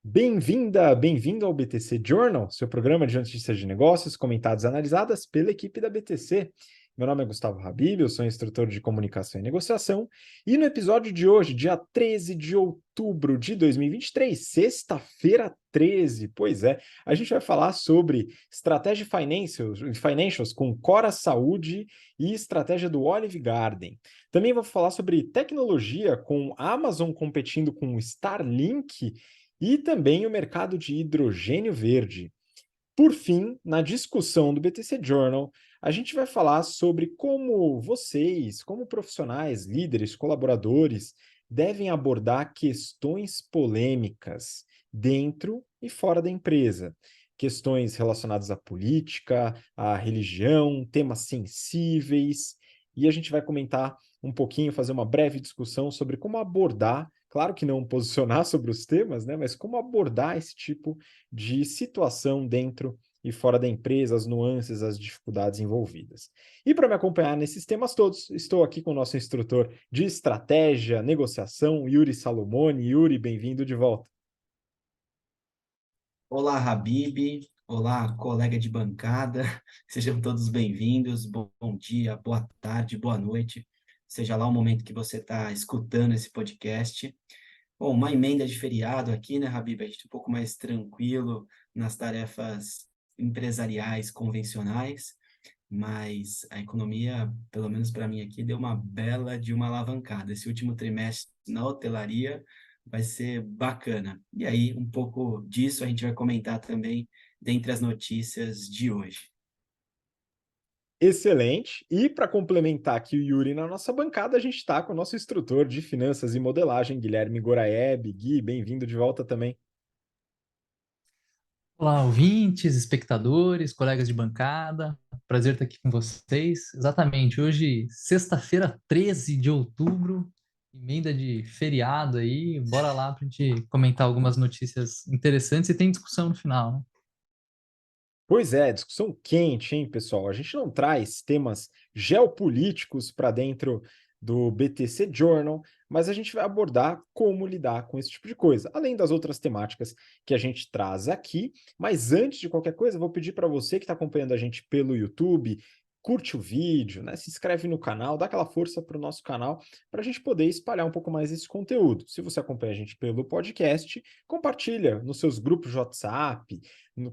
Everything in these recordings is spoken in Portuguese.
Bem-vinda, bem-vindo ao BTC Journal, seu programa de notícias de negócios comentadas e analisadas pela equipe da BTC. Meu nome é Gustavo Habib, eu sou instrutor de comunicação e negociação, e no episódio de hoje, dia 13 de outubro de 2023, sexta-feira 13, pois é, a gente vai falar sobre estratégia financials com Cora Saúde e estratégia do Olive Garden. Também vou falar sobre tecnologia com a Amazon competindo com o Starlink e também o mercado de hidrogênio verde. Por fim, na discussão do BTC Journal, a gente vai falar sobre como vocês, como profissionais, líderes, colaboradores, devem abordar questões polêmicas dentro e fora da empresa. Questões relacionadas à política, à religião, temas sensíveis. E a gente vai comentar um pouquinho, fazer uma breve discussão sobre como abordar, claro que não posicionar sobre os temas, né, mas como abordar esse tipo de situação dentro e fora da empresa, as nuances, as dificuldades envolvidas. E para me acompanhar nesses temas todos, estou aqui com o nosso instrutor de estratégia, negociação, Yuri Salomone. Yuri, bem-vindo de volta. Olá, Habib. Olá, colega de bancada. Sejam todos bem-vindos. Bom dia, boa tarde, boa noite. Seja lá o momento que você está escutando esse podcast. Bom, uma emenda de feriado aqui, né, Habib? A gente um pouco mais tranquilo nas tarefas empresariais convencionais, mas a economia, pelo menos para mim aqui, deu uma bela de uma alavancada. Esse último trimestre na hotelaria vai ser bacana. E aí, um pouco disso a gente vai comentar também dentre as notícias de hoje. Excelente. E para complementar aqui o Yuri na nossa bancada, a gente está com o nosso instrutor de finanças e modelagem, Guilherme Goraeb. Gui, bem-vindo de volta também. Olá, ouvintes, espectadores, colegas de bancada. Prazer estar aqui com vocês. Exatamente, hoje, sexta-feira, 13 de outubro, emenda de feriado aí. Bora lá para a gente comentar algumas notícias interessantes e tem discussão no final, né? Pois é, discussão quente, hein, pessoal? A gente não traz temas geopolíticos para dentro do BTC Journal, mas a gente vai abordar como lidar com esse tipo de coisa, além das outras temáticas que a gente traz aqui. Mas antes de qualquer coisa, eu vou pedir para você que está acompanhando a gente pelo YouTube, curte o vídeo, né? Se inscreve no canal, dá aquela força para o nosso canal para a gente poder espalhar um pouco mais esse conteúdo. Se você acompanha a gente pelo podcast, compartilha nos seus grupos de WhatsApp,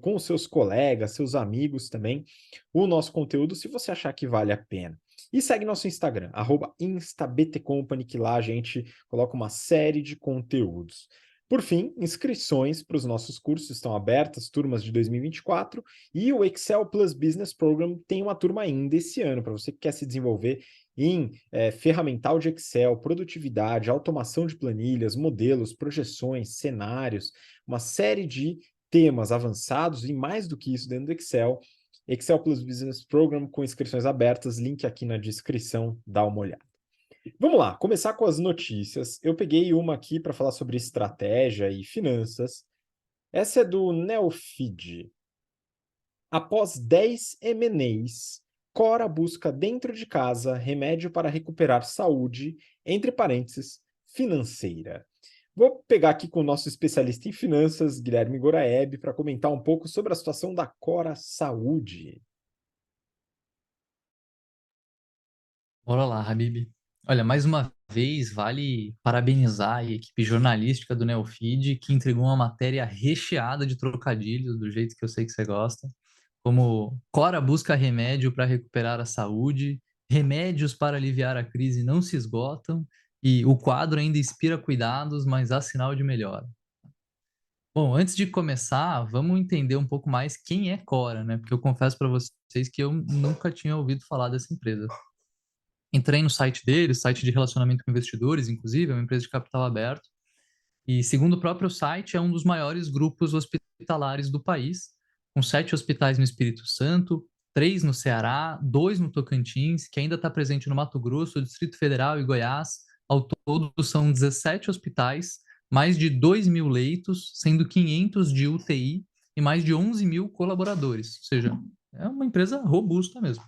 com os seus colegas, seus amigos também, o nosso conteúdo, se você achar que vale a pena. E segue nosso Instagram, @instabtcompany, que lá a gente coloca uma série de conteúdos. Por fim, inscrições para os nossos cursos estão abertas, turmas de 2024, e o Excel Plus Business Program tem uma turma ainda esse ano, para você que quer se desenvolver em ferramental de Excel, produtividade, automação de planilhas, modelos, projeções, cenários, uma série de temas avançados e mais do que isso dentro do Excel. Excel Plus Business Program com inscrições abertas, link aqui na descrição, dá uma olhada. Vamos lá, começar com as notícias. Eu peguei uma aqui para falar sobre estratégia e finanças. Essa é do Neofeed. Após 10 M&As, Cora busca dentro de casa remédio para recuperar saúde, entre parênteses, financeira. Vou pegar aqui com o nosso especialista em finanças, Guilherme Goraeb, para comentar um pouco sobre a situação da Cora Saúde. Bora lá, Habib. Olha, mais uma vez, vale parabenizar a equipe jornalística do Neofeed, que entregou uma matéria recheada de trocadilhos, do jeito que eu sei que você gosta, como Cora busca remédio para recuperar a saúde, remédios para aliviar a crise não se esgotam, e o quadro ainda inspira cuidados, mas há sinal de melhora. Bom, antes de começar, vamos entender um pouco mais quem é Cora, né? Porque eu confesso para vocês que eu nunca tinha ouvido falar dessa empresa. Entrei no site deles, site de relacionamento com investidores, inclusive, é uma empresa de capital aberto. E, segundo o próprio site, é um dos maiores grupos hospitalares do país, com 7 hospitais no Espírito Santo, 3 no Ceará, 2 no Tocantins, que ainda está presente no Mato Grosso, Distrito Federal e Goiás. Ao todo, são 17 hospitais, mais de 2.000 leitos, sendo 500 de UTI e mais de 11 mil colaboradores. Ou seja, é uma empresa robusta mesmo.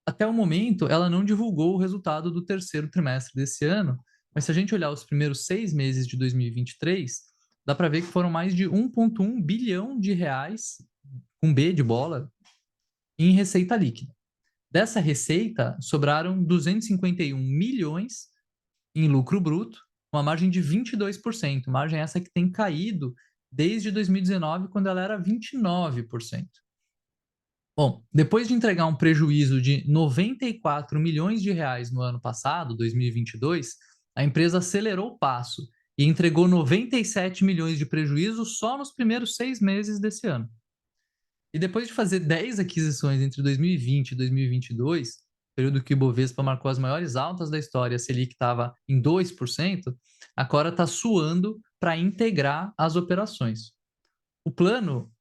Até o momento, ela não divulgou o resultado do terceiro trimestre desse ano, Mas se a gente olhar os primeiros 6 meses de 2023, dá para ver que foram mais de 1,1 bilhão de reais, com B de bola, em receita líquida. Dessa receita, sobraram 251 milhões em lucro bruto, uma margem de 22%, margem essa que tem caído desde 2019, quando ela era 29%. Bom, depois de entregar um prejuízo de 94 milhões de reais no ano passado, 2022, a empresa acelerou o passo e entregou 97 milhões de prejuízo só nos primeiros 6 meses desse ano. E depois de fazer 10 aquisições entre 2020 e 2022, período que o Ibovespa marcou as maiores altas da história, a Selic estava em 2%, a Cora está suando para integrar as operações. O plano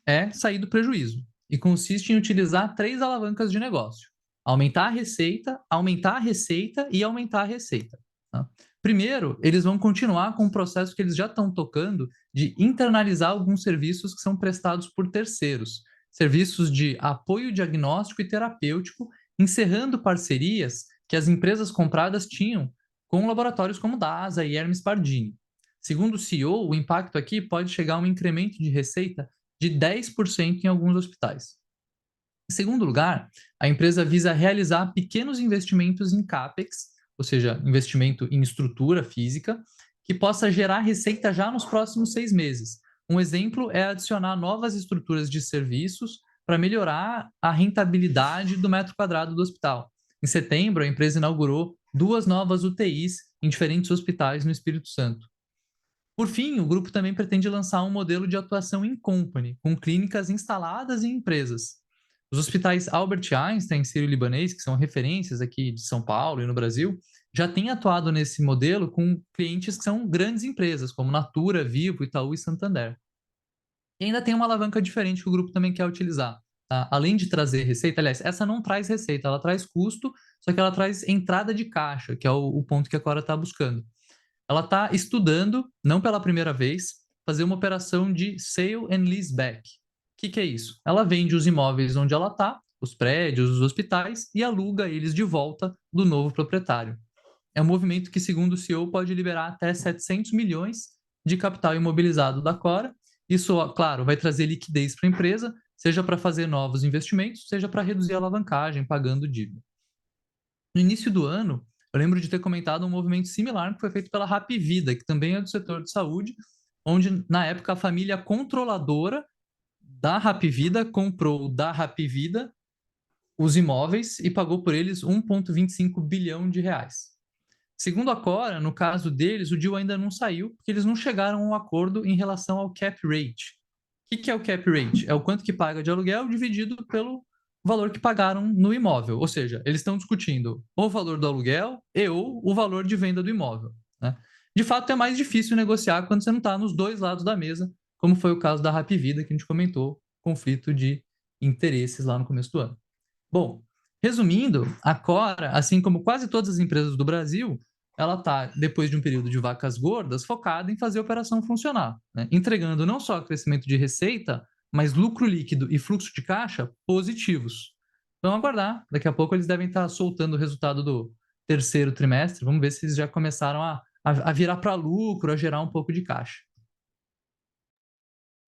é sair do prejuízo e consiste em utilizar 3 alavancas de negócio: aumentar a receita, aumentar a receita e aumentar a receita. Tá? Primeiro, eles vão continuar com o processo que eles já estão tocando de internalizar alguns serviços que são prestados por terceiros, serviços de apoio diagnóstico e terapêutico, encerrando parcerias que as empresas compradas tinham com laboratórios como DASA e Hermes Pardini. Segundo o CEO, o impacto aqui pode chegar a um incremento de receita de 10% em alguns hospitais. Em segundo lugar, a empresa visa realizar pequenos investimentos em CAPEX, ou seja, investimento em estrutura física, que possa gerar receita já nos próximos 6 meses. Um exemplo é adicionar novas estruturas de serviços para melhorar a rentabilidade do metro quadrado do hospital. Em setembro, a empresa inaugurou 2 novas UTIs em diferentes hospitais no Espírito Santo. Por fim, o grupo também pretende lançar um modelo de atuação em company, com clínicas instaladas em empresas. Os hospitais Albert Einstein e Sírio-Libanês, que são referências aqui de São Paulo e no Brasil, já têm atuado nesse modelo com clientes que são grandes empresas, como Natura, Vivo, Itaú e Santander. E ainda tem uma alavanca diferente que o grupo também quer utilizar. Tá? Além de trazer receita, aliás, essa não traz receita, ela traz custo, só que ela traz entrada de caixa, que é o ponto que a Cora está buscando. Ela está estudando, não pela primeira vez, fazer uma operação de sale and leaseback. O que é isso? Ela vende os imóveis onde ela está, os prédios, os hospitais, e aluga eles de volta do novo proprietário. É um movimento que, segundo o CEO, pode liberar até 700 milhões de capital imobilizado da Cora. Isso, claro, vai trazer liquidez para a empresa, seja para fazer novos investimentos, seja para reduzir a alavancagem, pagando dívida. No início do ano, eu lembro de ter comentado um movimento similar que foi feito pela Hapvida, que também é do setor de saúde, onde, na época, a família controladora da Hapvida comprou da Hapvida os imóveis e pagou por eles 1,25 bilhão de reais. Segundo a Cora, no caso deles, o deal ainda não saiu, porque eles não chegaram a um acordo em relação ao cap rate. O que é o cap rate? É o quanto que paga de aluguel dividido pelo valor que pagaram no imóvel. Ou seja, eles estão discutindo o valor do aluguel e ou o valor de venda do imóvel. Né? De fato, é mais difícil negociar quando você não está nos dois lados da mesa, como foi o caso da Hapvida, que a gente comentou, conflito de interesses lá no começo do ano. Bom, resumindo, a Cora, assim como quase todas as empresas do Brasil, ela está, depois de um período de vacas gordas, focada em fazer a operação funcionar, né? Entregando não só crescimento de receita, mas lucro líquido e fluxo de caixa positivos. Vamos aguardar, daqui a pouco eles devem estar soltando o resultado do terceiro trimestre, vamos ver se eles já começaram a virar para lucro, a gerar um pouco de caixa.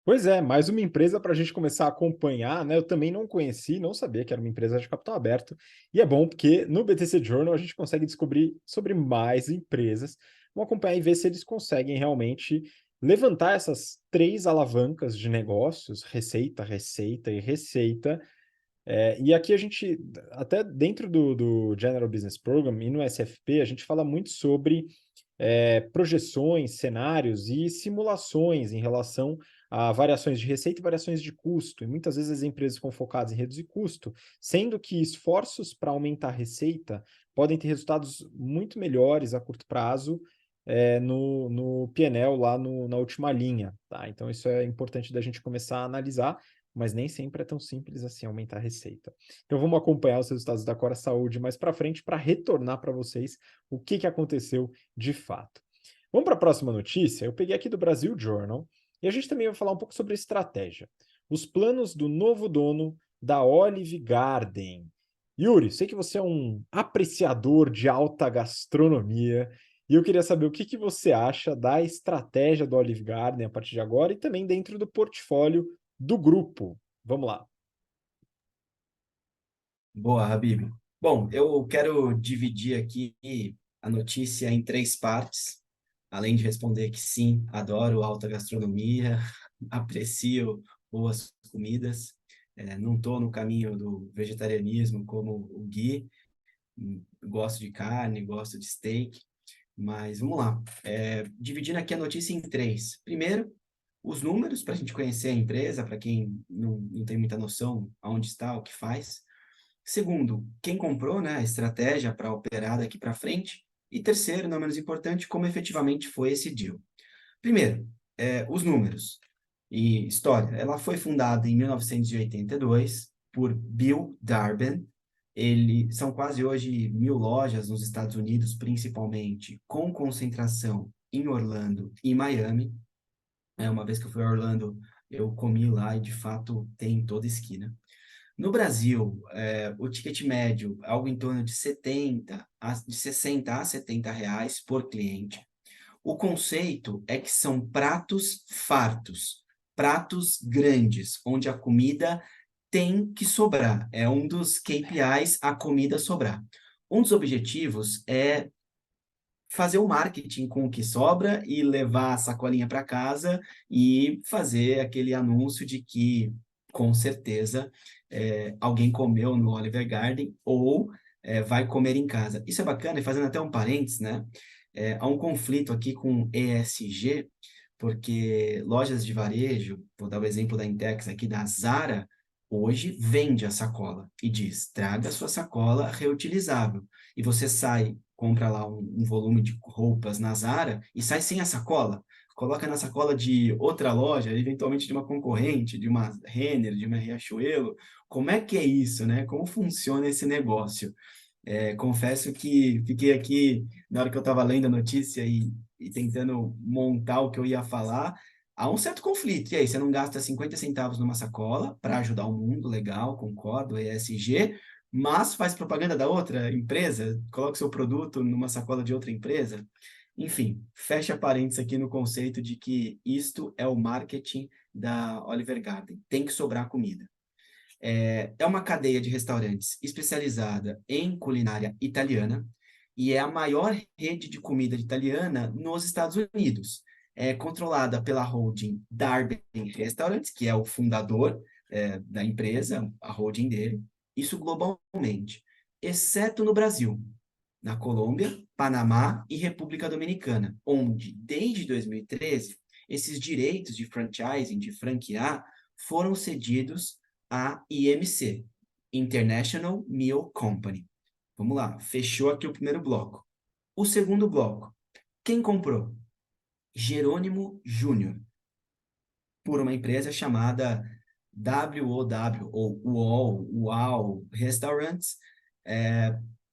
Pois é, mais uma empresa para a gente começar a acompanhar, né? Eu também não conheci, não sabia que era uma empresa de capital aberto. E é bom porque no BTC Journal a gente consegue descobrir sobre mais empresas. Vamos acompanhar e ver se eles conseguem realmente levantar essas 3 alavancas de negócios: receita, receita e receita. E aqui a gente, até dentro do General Business Program e no SFP, a gente fala muito sobre projeções, cenários e simulações em relação a variações de receita e variações de custo. E muitas vezes as empresas ficam focadas em reduzir custo, sendo que esforços para aumentar a receita podem ter resultados muito melhores a curto prazo no P&L lá na última linha. Tá? Então isso é importante da gente começar a analisar, mas nem sempre é tão simples assim aumentar a receita. Então vamos acompanhar os resultados da Cora Saúde mais para frente para retornar para vocês o que aconteceu de fato. Vamos para a próxima notícia. Eu peguei aqui do Brasil Journal e a gente também vai falar um pouco sobre estratégia. Os planos do novo dono da Olive Garden. Yuri, sei que você é um apreciador de alta gastronomia E eu queria saber o que você acha da estratégia do Olive Garden a partir de agora e também dentro do portfólio do grupo. Vamos lá. Boa, Habib. Bom, eu quero dividir aqui a notícia em três partes, além de responder que sim, adoro alta gastronomia, aprecio boas comidas, não estou no caminho do vegetarianismo como o Gui, gosto de carne, gosto de steak, mas vamos lá. Dividindo aqui a notícia em três. Primeiro, os números, para a gente conhecer a empresa, para quem não tem muita noção aonde está, o que faz. Segundo, quem comprou, né, a estratégia para operar daqui para frente. E terceiro, não menos importante, como efetivamente foi esse deal. Primeiro, os números e história. Ela foi fundada em 1982 por Bill Darben. São quase hoje 1.000 lojas nos Estados Unidos, principalmente, com concentração em Orlando e Miami. Uma vez que eu fui a Orlando, eu comi lá e, de fato, tem em toda esquina. No Brasil, o ticket médio, algo em torno de 60 a 70 reais por cliente. O conceito é que são pratos fartos, pratos grandes, onde a comida tem que sobrar. É um dos KPIs, a comida sobrar. Um dos objetivos é fazer o marketing com o que sobra e levar a sacolinha para casa e fazer aquele anúncio de que, com certeza, alguém comeu no Olive Garden ou vai comer em casa. Isso é bacana, e fazendo até um parênteses, né? Há um conflito aqui com ESG, porque lojas de varejo, vou dar o exemplo da Intex aqui, da Zara, hoje vende a sacola e diz, traga sua sacola reutilizável. E você sai, compra lá um volume de roupas na Zara e sai sem a sacola. Coloca na sacola de outra loja, eventualmente de uma concorrente, de uma Renner, de uma Riachuelo. Como é que é isso, né? Como funciona esse negócio? Confesso que fiquei aqui, na hora que eu estava lendo a notícia e tentando montar o que eu ia falar, há um certo conflito. E aí, você não gasta 50 centavos numa sacola para ajudar o mundo, legal, concordo, ESG, mas faz propaganda da outra empresa, coloca seu produto numa sacola de outra empresa. Enfim, fecha parênteses aqui no conceito de que isto é o marketing da Olive Garden. Tem que sobrar comida. É uma cadeia de restaurantes especializada em culinária italiana e é a maior rede de comida italiana nos Estados Unidos. É controlada pela holding Darden Restaurants, que é o fundador da empresa, a holding dele, isso globalmente, exceto no Brasil, na Colômbia, Panamá e República Dominicana, onde, desde 2013, esses direitos de franchising, de franquear, foram cedidos à IMC, International Meal Company. Vamos lá, fechou aqui o primeiro bloco. O segundo bloco, quem comprou? Jerônimo Júnior, por uma empresa chamada WOW, ou UOL Restaurants,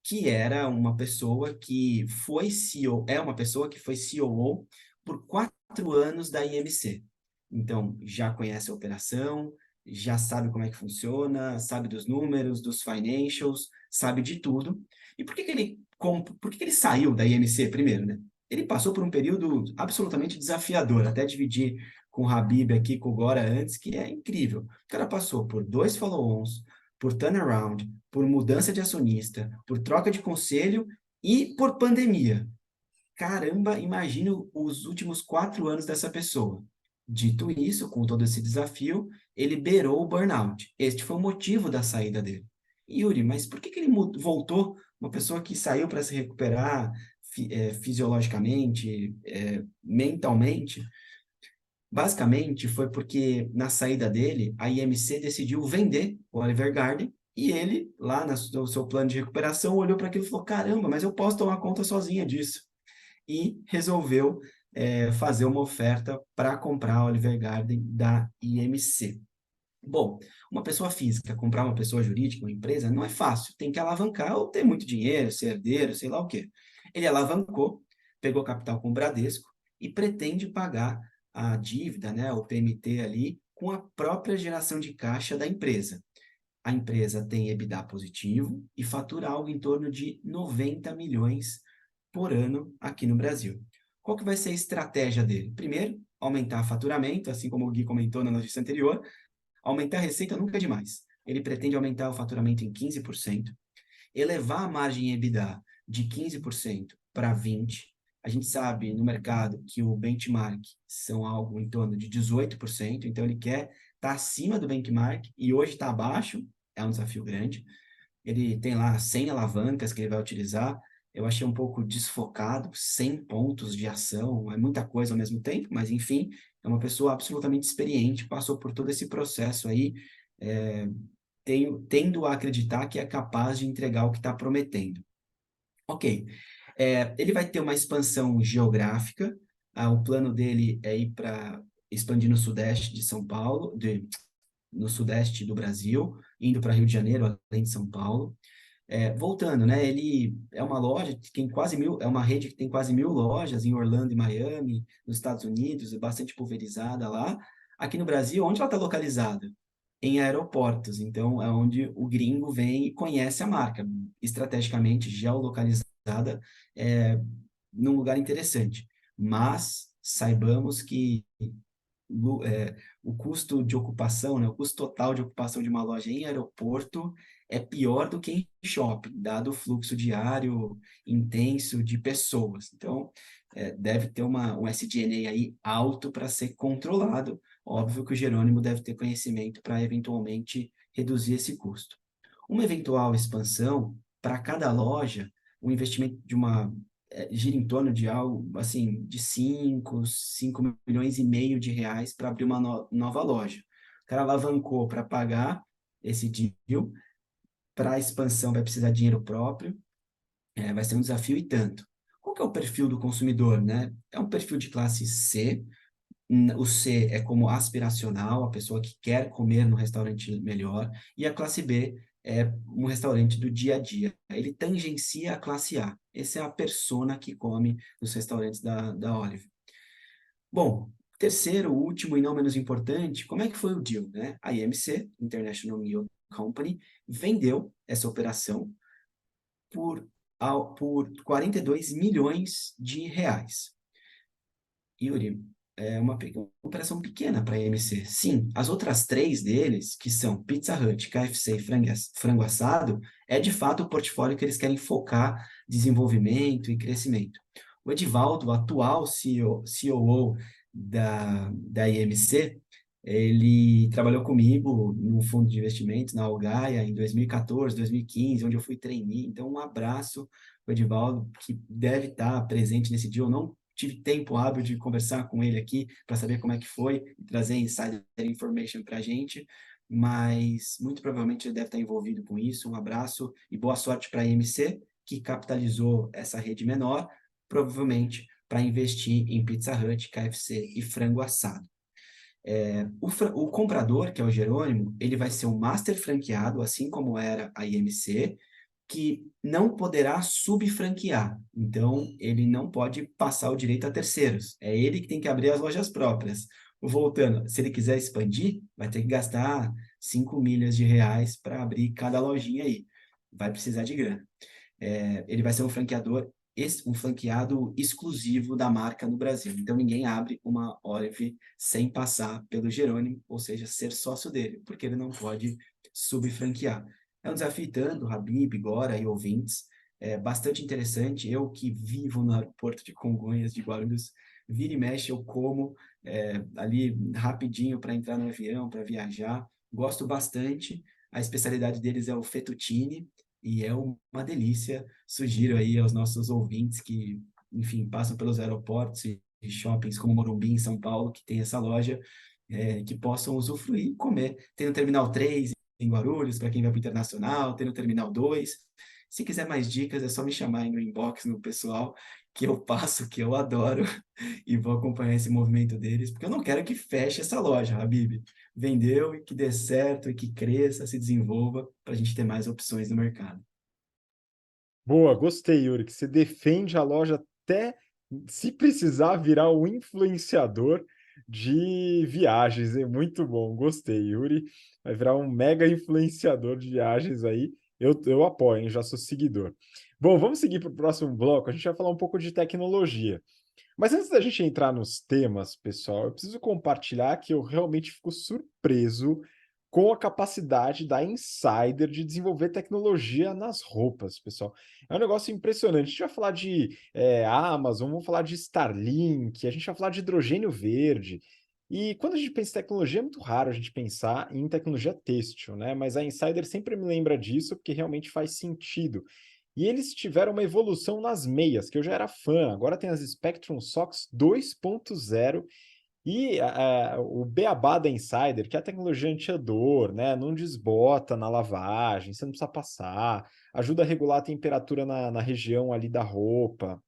que era uma pessoa que foi CEO, é uma pessoa que foi COO por 4 anos da IMC. Então, já conhece a operação, já sabe como é que funciona, sabe dos números, dos financials, sabe de tudo. E por que ele saiu da IMC primeiro, né? Ele passou por um período absolutamente desafiador, até dividir com o Habib aqui, com o Gora antes, que é incrível. O cara passou por 2 follow-ons, por turnaround, por mudança de acionista, por troca de conselho e por pandemia. Caramba, imagino os últimos 4 anos dessa pessoa. Dito isso, com todo esse desafio, ele beirou o burnout. Este foi o motivo da saída dele. Yuri, mas por que ele voltou? Uma pessoa que saiu para se recuperar fisiologicamente, mentalmente. Basicamente, foi porque na saída dele, a IMC decidiu vender o Olive Garden e ele, lá no seu plano de recuperação, olhou para aquilo e falou: caramba, mas eu posso tomar conta sozinha disso. E resolveu fazer uma oferta para comprar a Olive Garden da IMC. Bom, uma pessoa física comprar uma pessoa jurídica, uma empresa, não é fácil. Tem que alavancar ou ter muito dinheiro, ser herdeiro, sei lá o quê. Ele alavancou, pegou capital com o Bradesco e pretende pagar a dívida, né, o PMT ali, com a própria geração de caixa da empresa. A empresa tem EBITDA positivo e fatura algo em torno de 90 milhões por ano aqui no Brasil. Qual que vai ser a estratégia dele? Primeiro, aumentar faturamento, assim como o Gui comentou na notícia anterior. Aumentar a receita nunca é demais. Ele pretende aumentar o faturamento em 15%, elevar a margem EBITDA de 15% para 20%. A gente sabe no mercado que o benchmark são algo em torno de 18%, então ele quer estar acima do benchmark e hoje está abaixo, é um desafio grande. Ele tem lá 100 alavancas que ele vai utilizar. Eu achei um pouco desfocado, 100 pontos de ação, é muita coisa ao mesmo tempo, mas enfim, é uma pessoa absolutamente experiente, passou por todo esse processo aí, tendo a acreditar que é capaz de entregar o que está prometendo. Ok, ele vai ter uma expansão geográfica, o plano dele é ir para expandir no sudeste de São Paulo, no sudeste do Brasil, indo para Rio de Janeiro, além de São Paulo. Voltando, né? Ele é uma loja que tem quase 1.000, é uma rede que tem quase 1.000 lojas em Orlando e Miami, nos Estados Unidos, é bastante pulverizada lá. Aqui no Brasil, onde ela está localizada? Em aeroportos. Então, é onde o gringo vem e conhece a marca, estrategicamente geolocalizada, num lugar interessante. Mas saibamos que o custo de ocupação, né, o custo total de ocupação de uma loja em aeroporto é pior do que em shopping, dado o fluxo diário intenso de pessoas. Então, deve ter um SG&A aí alto para ser controlado. Óbvio que o Jerônimo deve ter conhecimento para eventualmente reduzir esse custo. Uma eventual expansão, para cada loja, o investimento de gira em torno de algo, assim, de 5 milhões e meio de reais para abrir uma nova loja. O cara alavancou para pagar esse deal, para a expansão vai precisar de dinheiro próprio, vai ser um desafio e tanto. Qual que é o perfil do consumidor, né? É um perfil de classe C, o C é como aspiracional, a pessoa que quer comer no restaurante melhor, e a classe B é um restaurante do dia a dia. Ele tangencia a classe A. Essa é a persona que come nos restaurantes da Olive. Bom, terceiro, último e não menos importante, como é que foi o deal, né? A IMC, International Meal Company, vendeu essa operação por 42 milhões de reais. Yuri, é uma operação pequena para a EMC. Sim, as outras três deles, que são Pizza Hut, KFC e frango assado, é de fato o portfólio que eles querem focar desenvolvimento e crescimento. O Edivaldo, o atual COO da IMC, ele trabalhou comigo no fundo de investimentos, na Algaia, em 2014, 2015, onde eu fui trainee. Então, um abraço para o Edivaldo, que deve estar presente nesse dia. Eu não tive tempo hábil de conversar com ele aqui para saber como é que foi e trazer insider information para a gente, mas muito provavelmente ele deve estar envolvido com isso. Um abraço e boa sorte para a IMC, que capitalizou essa rede menor, provavelmente para investir em Pizza Hut, KFC e frango assado. O comprador, que é o Jerônimo, ele vai ser um master franqueado, assim como era a IMC, que não poderá subfranquear. Então, ele não pode passar o direito a terceiros. É ele que tem que abrir as lojas próprias. Voltando, se ele quiser expandir, vai ter que gastar 5 milhas de reais para abrir cada lojinha aí. Vai precisar de grana. Ele vai ser um franqueado exclusivo da marca no Brasil. Então, ninguém abre uma Olive sem passar pelo Jerônimo, ou seja, ser sócio dele, porque ele não pode subfranquear. É um desafio tanto, Habib, Gora e ouvintes, bastante interessante. Eu que vivo no aeroporto de Congonhas, de Guarulhos, vira e mexe, eu como ali rapidinho para entrar no avião, para viajar. Gosto bastante. A especialidade deles é o fettuccine, e é uma delícia. Sugiro aí aos nossos ouvintes que, enfim, passam pelos aeroportos e shoppings como Morumbi, em São Paulo, que tem essa loja, que possam usufruir e comer. Tem no Terminal 3 em Guarulhos, para quem vai para o Internacional, tem no Terminal 2. Se quiser mais dicas, é só me chamar aí no inbox, no pessoal, que eu passo, que eu adoro, e vou acompanhar esse movimento deles, porque eu não quero que feche essa loja, Habib. Vendeu e que dê certo, e que cresça, se desenvolva, para a gente ter mais opções no mercado. Boa, gostei, Yuri, que você defende a loja até se precisar virar o influenciador de viagens. É muito bom, gostei, Yuri. Vai virar um mega influenciador de viagens aí. Eu apoio, hein? Já sou seguidor. Bom, vamos seguir para o próximo bloco. A gente vai falar um pouco de tecnologia. Mas antes da gente entrar nos temas, pessoal, eu preciso compartilhar que eu realmente fico surpreso com a capacidade da Insider de desenvolver tecnologia nas roupas, pessoal. É um negócio impressionante. A gente vai falar de Amazon, vamos falar de Starlink, a gente vai falar de hidrogênio verde. E quando a gente pensa em tecnologia, é muito raro a gente pensar em tecnologia têxtil, né? Mas a Insider sempre me lembra disso, porque realmente faz sentido. E eles tiveram uma evolução nas meias, que eu já era fã. Agora tem as Spectrum Socks 2.0 e o beabá da Insider, que é a tecnologia anti-odor, né? Não desbota na lavagem, você não precisa passar, ajuda a regular a temperatura na região ali da roupa,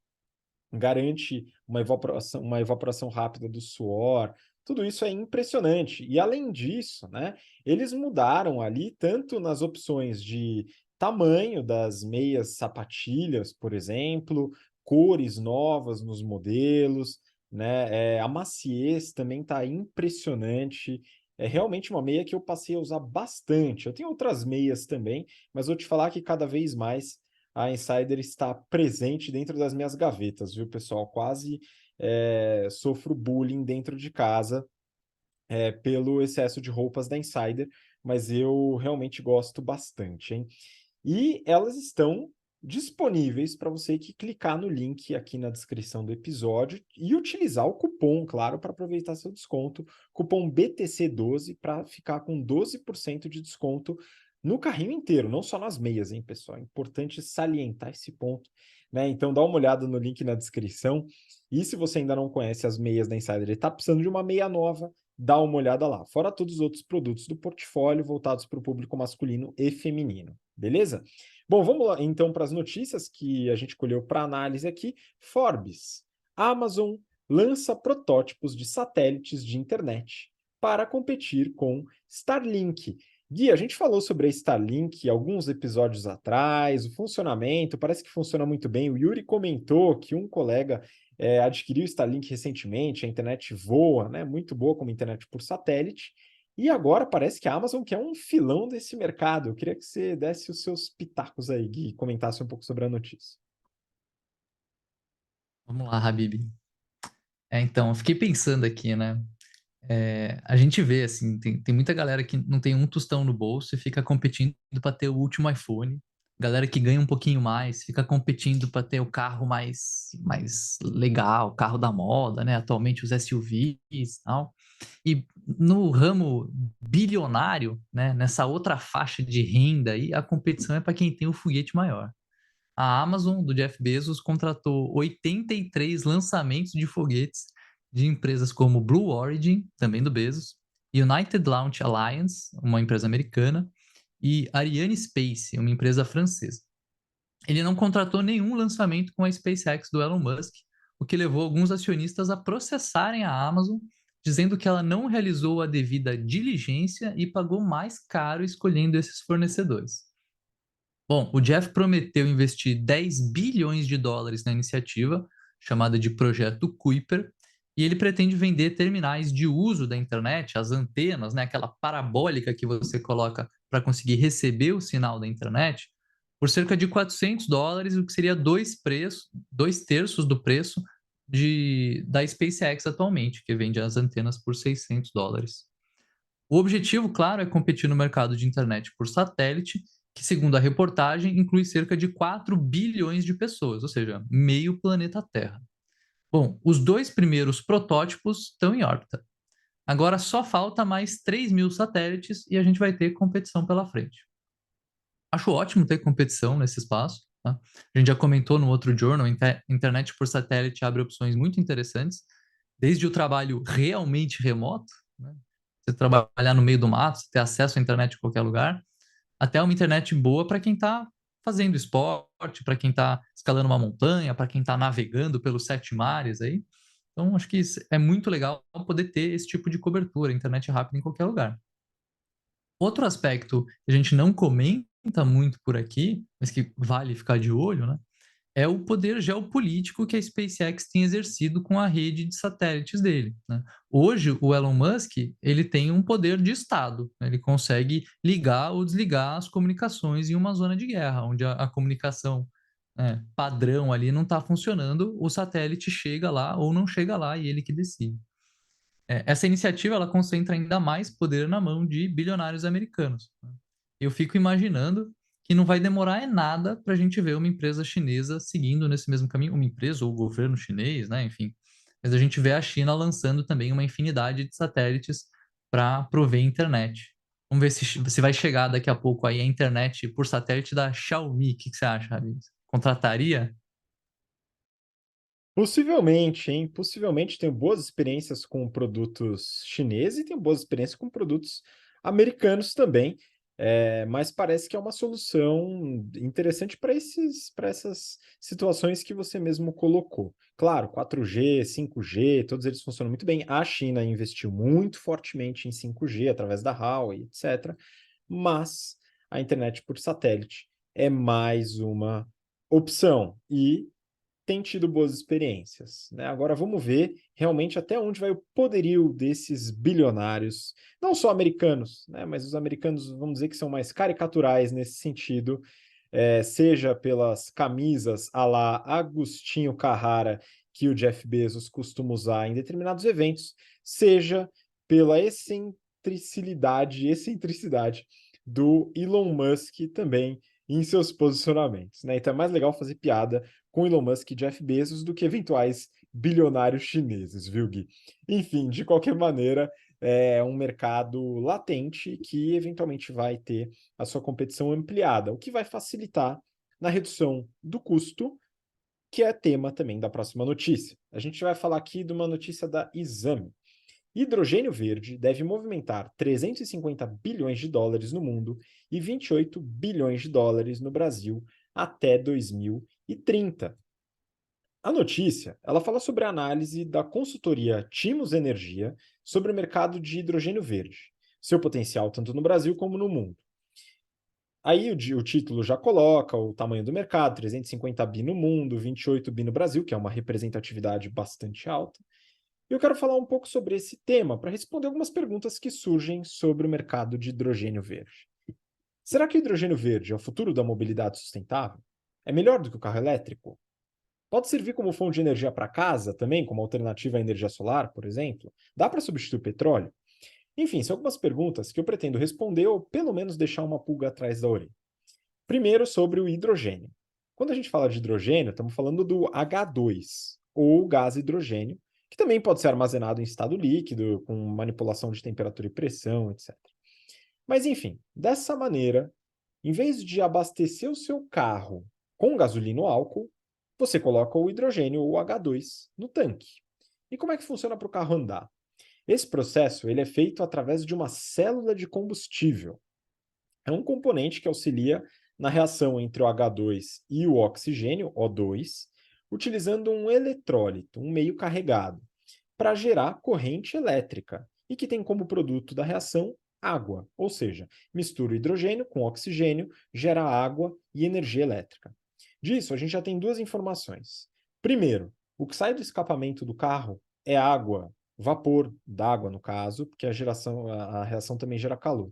garante uma evaporação rápida do suor. Tudo isso é impressionante. E além disso, né, eles mudaram ali tanto nas opções de tamanho das meias sapatilhas, por exemplo, cores novas nos modelos, né? A maciez também está impressionante. É realmente uma meia que eu passei a usar bastante. Eu tenho outras meias também, mas vou te falar que cada vez mais a Insider está presente dentro das minhas gavetas, viu, pessoal? Quase sofro bullying dentro de casa pelo excesso de roupas da Insider, mas eu realmente gosto bastante, hein? E elas estão disponíveis para você que clicar no link aqui na descrição do episódio e utilizar o cupom, claro, para aproveitar seu desconto, cupom BTC12 para ficar com 12% de desconto no carrinho inteiro, não só nas meias, hein, pessoal? É importante salientar esse ponto, né? Então dá uma olhada no link na descrição. E se você ainda não conhece as meias da Insider e está precisando de uma meia nova, dá uma olhada lá. Fora todos os outros produtos do portfólio voltados para o público masculino e feminino. Beleza? Bom, vamos lá então para as notícias que a gente colheu para análise aqui. Forbes. Amazon lança protótipos de satélites de internet para competir com Starlink. Gui, a gente falou sobre a Starlink alguns episódios atrás, o funcionamento, parece que funciona muito bem. O Yuri comentou que um colega adquiriu o Starlink recentemente, a internet voa, né? Muito boa como internet por satélite. E agora parece que a Amazon quer um filão desse mercado. Eu queria que você desse os seus pitacos aí, Gui, e comentasse um pouco sobre a notícia. Vamos lá, Habib. Então, eu fiquei pensando aqui, né? A gente vê, assim, tem muita galera que não tem um tostão no bolso e fica competindo para ter o último iPhone. Galera que ganha um pouquinho mais fica competindo para ter o carro mais legal, o carro da moda, né? Atualmente os SUVs e tal. E no ramo bilionário, né? Nessa outra faixa de renda aí, a competição é para quem tem o foguete maior. A Amazon, do Jeff Bezos, contratou 83 lançamentos de foguetes de empresas como Blue Origin, também do Bezos, United Launch Alliance, uma empresa americana, e Ariane Space, uma empresa francesa. Ele não contratou nenhum lançamento com a SpaceX do Elon Musk, o que levou alguns acionistas a processarem a Amazon, dizendo que ela não realizou a devida diligência e pagou mais caro escolhendo esses fornecedores. Bom, o Jeff prometeu investir 10 bilhões de dólares na iniciativa, chamada de Projeto Kuiper, e ele pretende vender terminais de uso da internet, as antenas, né, aquela parabólica que você coloca para conseguir receber o sinal da internet, por cerca de 400 dólares, o que seria dois terços do preço da SpaceX atualmente, que vende as antenas por 600 dólares. O objetivo, claro, é competir no mercado de internet por satélite, que, segundo a reportagem, inclui cerca de 4 bilhões de pessoas, ou seja, meio planeta Terra. Bom, os dois primeiros protótipos estão em órbita. Agora só falta mais 3 mil satélites e a gente vai ter competição pela frente. Acho ótimo ter competição nesse espaço. Tá? A gente já comentou no outro journal, internet por satélite abre opções muito interessantes, desde o trabalho realmente remoto, né? Você trabalhar no meio do mato, você ter acesso à internet em qualquer lugar, até uma internet boa para quem está fazendo esporte, para quem está escalando uma montanha, para quem está navegando pelos 7 mares aí. Então, acho que isso é muito legal poder ter esse tipo de cobertura, internet rápida em qualquer lugar. Outro aspecto que a gente não comenta muito por aqui, mas que vale ficar de olho, né? É o poder geopolítico que a SpaceX tem exercido com a rede de satélites dele, né? Hoje, o Elon Musk, ele tem um poder de Estado, né? Ele consegue ligar ou desligar as comunicações em uma zona de guerra, onde a comunicação padrão ali não está funcionando, o satélite chega lá ou não chega lá e ele que decide. Essa iniciativa ela concentra ainda mais poder na mão de bilionários americanos, né? Eu fico imaginando que não vai demorar nada para a gente ver uma empresa chinesa seguindo nesse mesmo caminho, uma empresa ou o governo chinês, né? Enfim. Mas a gente vê a China lançando também uma infinidade de satélites para prover internet. Vamos ver se vai chegar daqui a pouco aí a internet por satélite da Xiaomi. O que você acha, Habib? Contrataria? Possivelmente, hein? Possivelmente tenho boas experiências com produtos chineses e tenho boas experiências com produtos americanos também. Mas parece que é uma solução interessante para essas situações que você mesmo colocou. Claro, 4G, 5G, todos eles funcionam muito bem. A China investiu muito fortemente em 5G através da Huawei, etc. Mas a internet por satélite é mais uma opção. E tem tido boas experiências, né? Agora vamos ver realmente até onde vai o poderio desses bilionários, não só americanos, né? Mas os americanos, vamos dizer que são mais caricaturais nesse sentido, seja pelas camisas à la Agostinho Carrara que o Jeff Bezos costuma usar em determinados eventos, seja pela excentricidade do Elon Musk também em seus posicionamentos, né? Então é mais legal fazer piada com Elon Musk e Jeff Bezos do que eventuais bilionários chineses, viu, Gui? Enfim, de qualquer maneira, é um mercado latente que eventualmente vai ter a sua competição ampliada, o que vai facilitar na redução do custo, que é tema também da próxima notícia. A gente vai falar aqui de uma notícia da Exame. Hidrogênio verde deve movimentar 350 bilhões de dólares no mundo e 28 bilhões de dólares no Brasil até 2030. A notícia, ela fala sobre a análise da consultoria Timos Energia sobre o mercado de hidrogênio verde, seu potencial tanto no Brasil como no mundo. Aí o título já coloca o tamanho do mercado, 350 bi no mundo, 28 bi no Brasil, que é uma representatividade bastante alta. E eu quero falar um pouco sobre esse tema para responder algumas perguntas que surgem sobre o mercado de hidrogênio verde. Será que o hidrogênio verde é o futuro da mobilidade sustentável? É melhor do que o carro elétrico? Pode servir como fonte de energia para casa também, como alternativa à energia solar, por exemplo? Dá para substituir o petróleo? Enfim, são algumas perguntas que eu pretendo responder ou pelo menos deixar uma pulga atrás da orelha. Primeiro, sobre o hidrogênio. Quando a gente fala de hidrogênio, estamos falando do H2, ou gás hidrogênio, que também pode ser armazenado em estado líquido, com manipulação de temperatura e pressão, etc. Mas, enfim, dessa maneira, em vez de abastecer o seu carro com gasolina ou álcool, você coloca o hidrogênio ou H2 no tanque. E como é que funciona para o carro andar? Esse processo ele é feito através de uma célula de combustível. É um componente que auxilia na reação entre o H2 e o oxigênio, O2, utilizando um eletrólito, um meio carregado, para gerar corrente elétrica e que tem como produto da reação água, ou seja, mistura o hidrogênio com oxigênio, gera água e energia elétrica. Disso, a gente já tem duas informações. Primeiro, o que sai do escapamento do carro é água, vapor d'água no caso, porque a reação também gera calor.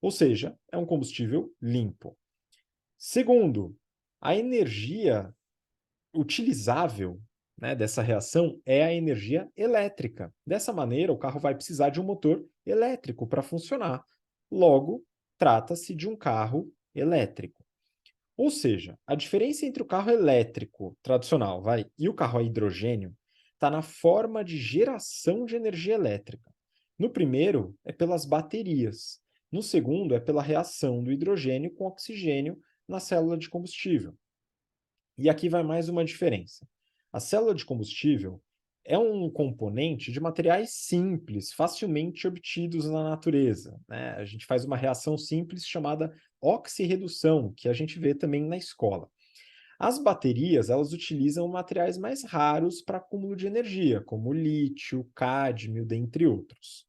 Ou seja, é um combustível limpo. Segundo, a energia utilizável, né, dessa reação é a energia elétrica. Dessa maneira, o carro vai precisar de um motor elétrico para funcionar. Logo, trata-se de um carro elétrico. Ou seja, a diferença entre o carro elétrico tradicional e o carro a hidrogênio está na forma de geração de energia elétrica. No primeiro, é pelas baterias. No segundo, é pela reação do hidrogênio com oxigênio na célula de combustível. E aqui vai mais uma diferença. A célula de combustível é um componente de materiais simples, facilmente obtidos na natureza, né? A gente faz uma reação simples chamada oxirredução, que a gente vê também na escola. As baterias, elas utilizam materiais mais raros para acúmulo de energia, como lítio, cádmio, dentre outros.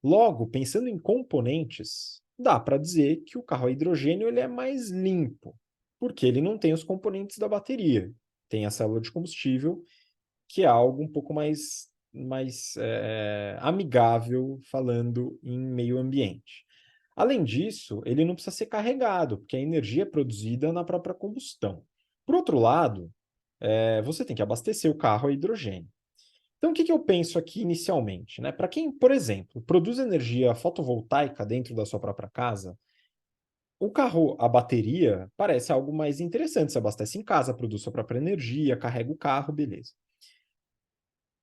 Logo, pensando em componentes, dá para dizer que o carro a hidrogênio ele é mais limpo, porque ele não tem os componentes da bateria. Tem a célula de combustível, que é algo um pouco mais amigável falando em meio ambiente. Além disso, ele não precisa ser carregado, porque a energia é produzida na própria combustão. Por outro lado, você tem que abastecer o carro a hidrogênio. Então, o que eu penso aqui inicialmente, né? Para quem, por exemplo, produz energia fotovoltaica dentro da sua própria casa, o carro, a bateria, parece algo mais interessante. Você abastece em casa, produz sua própria energia, carrega o carro, beleza.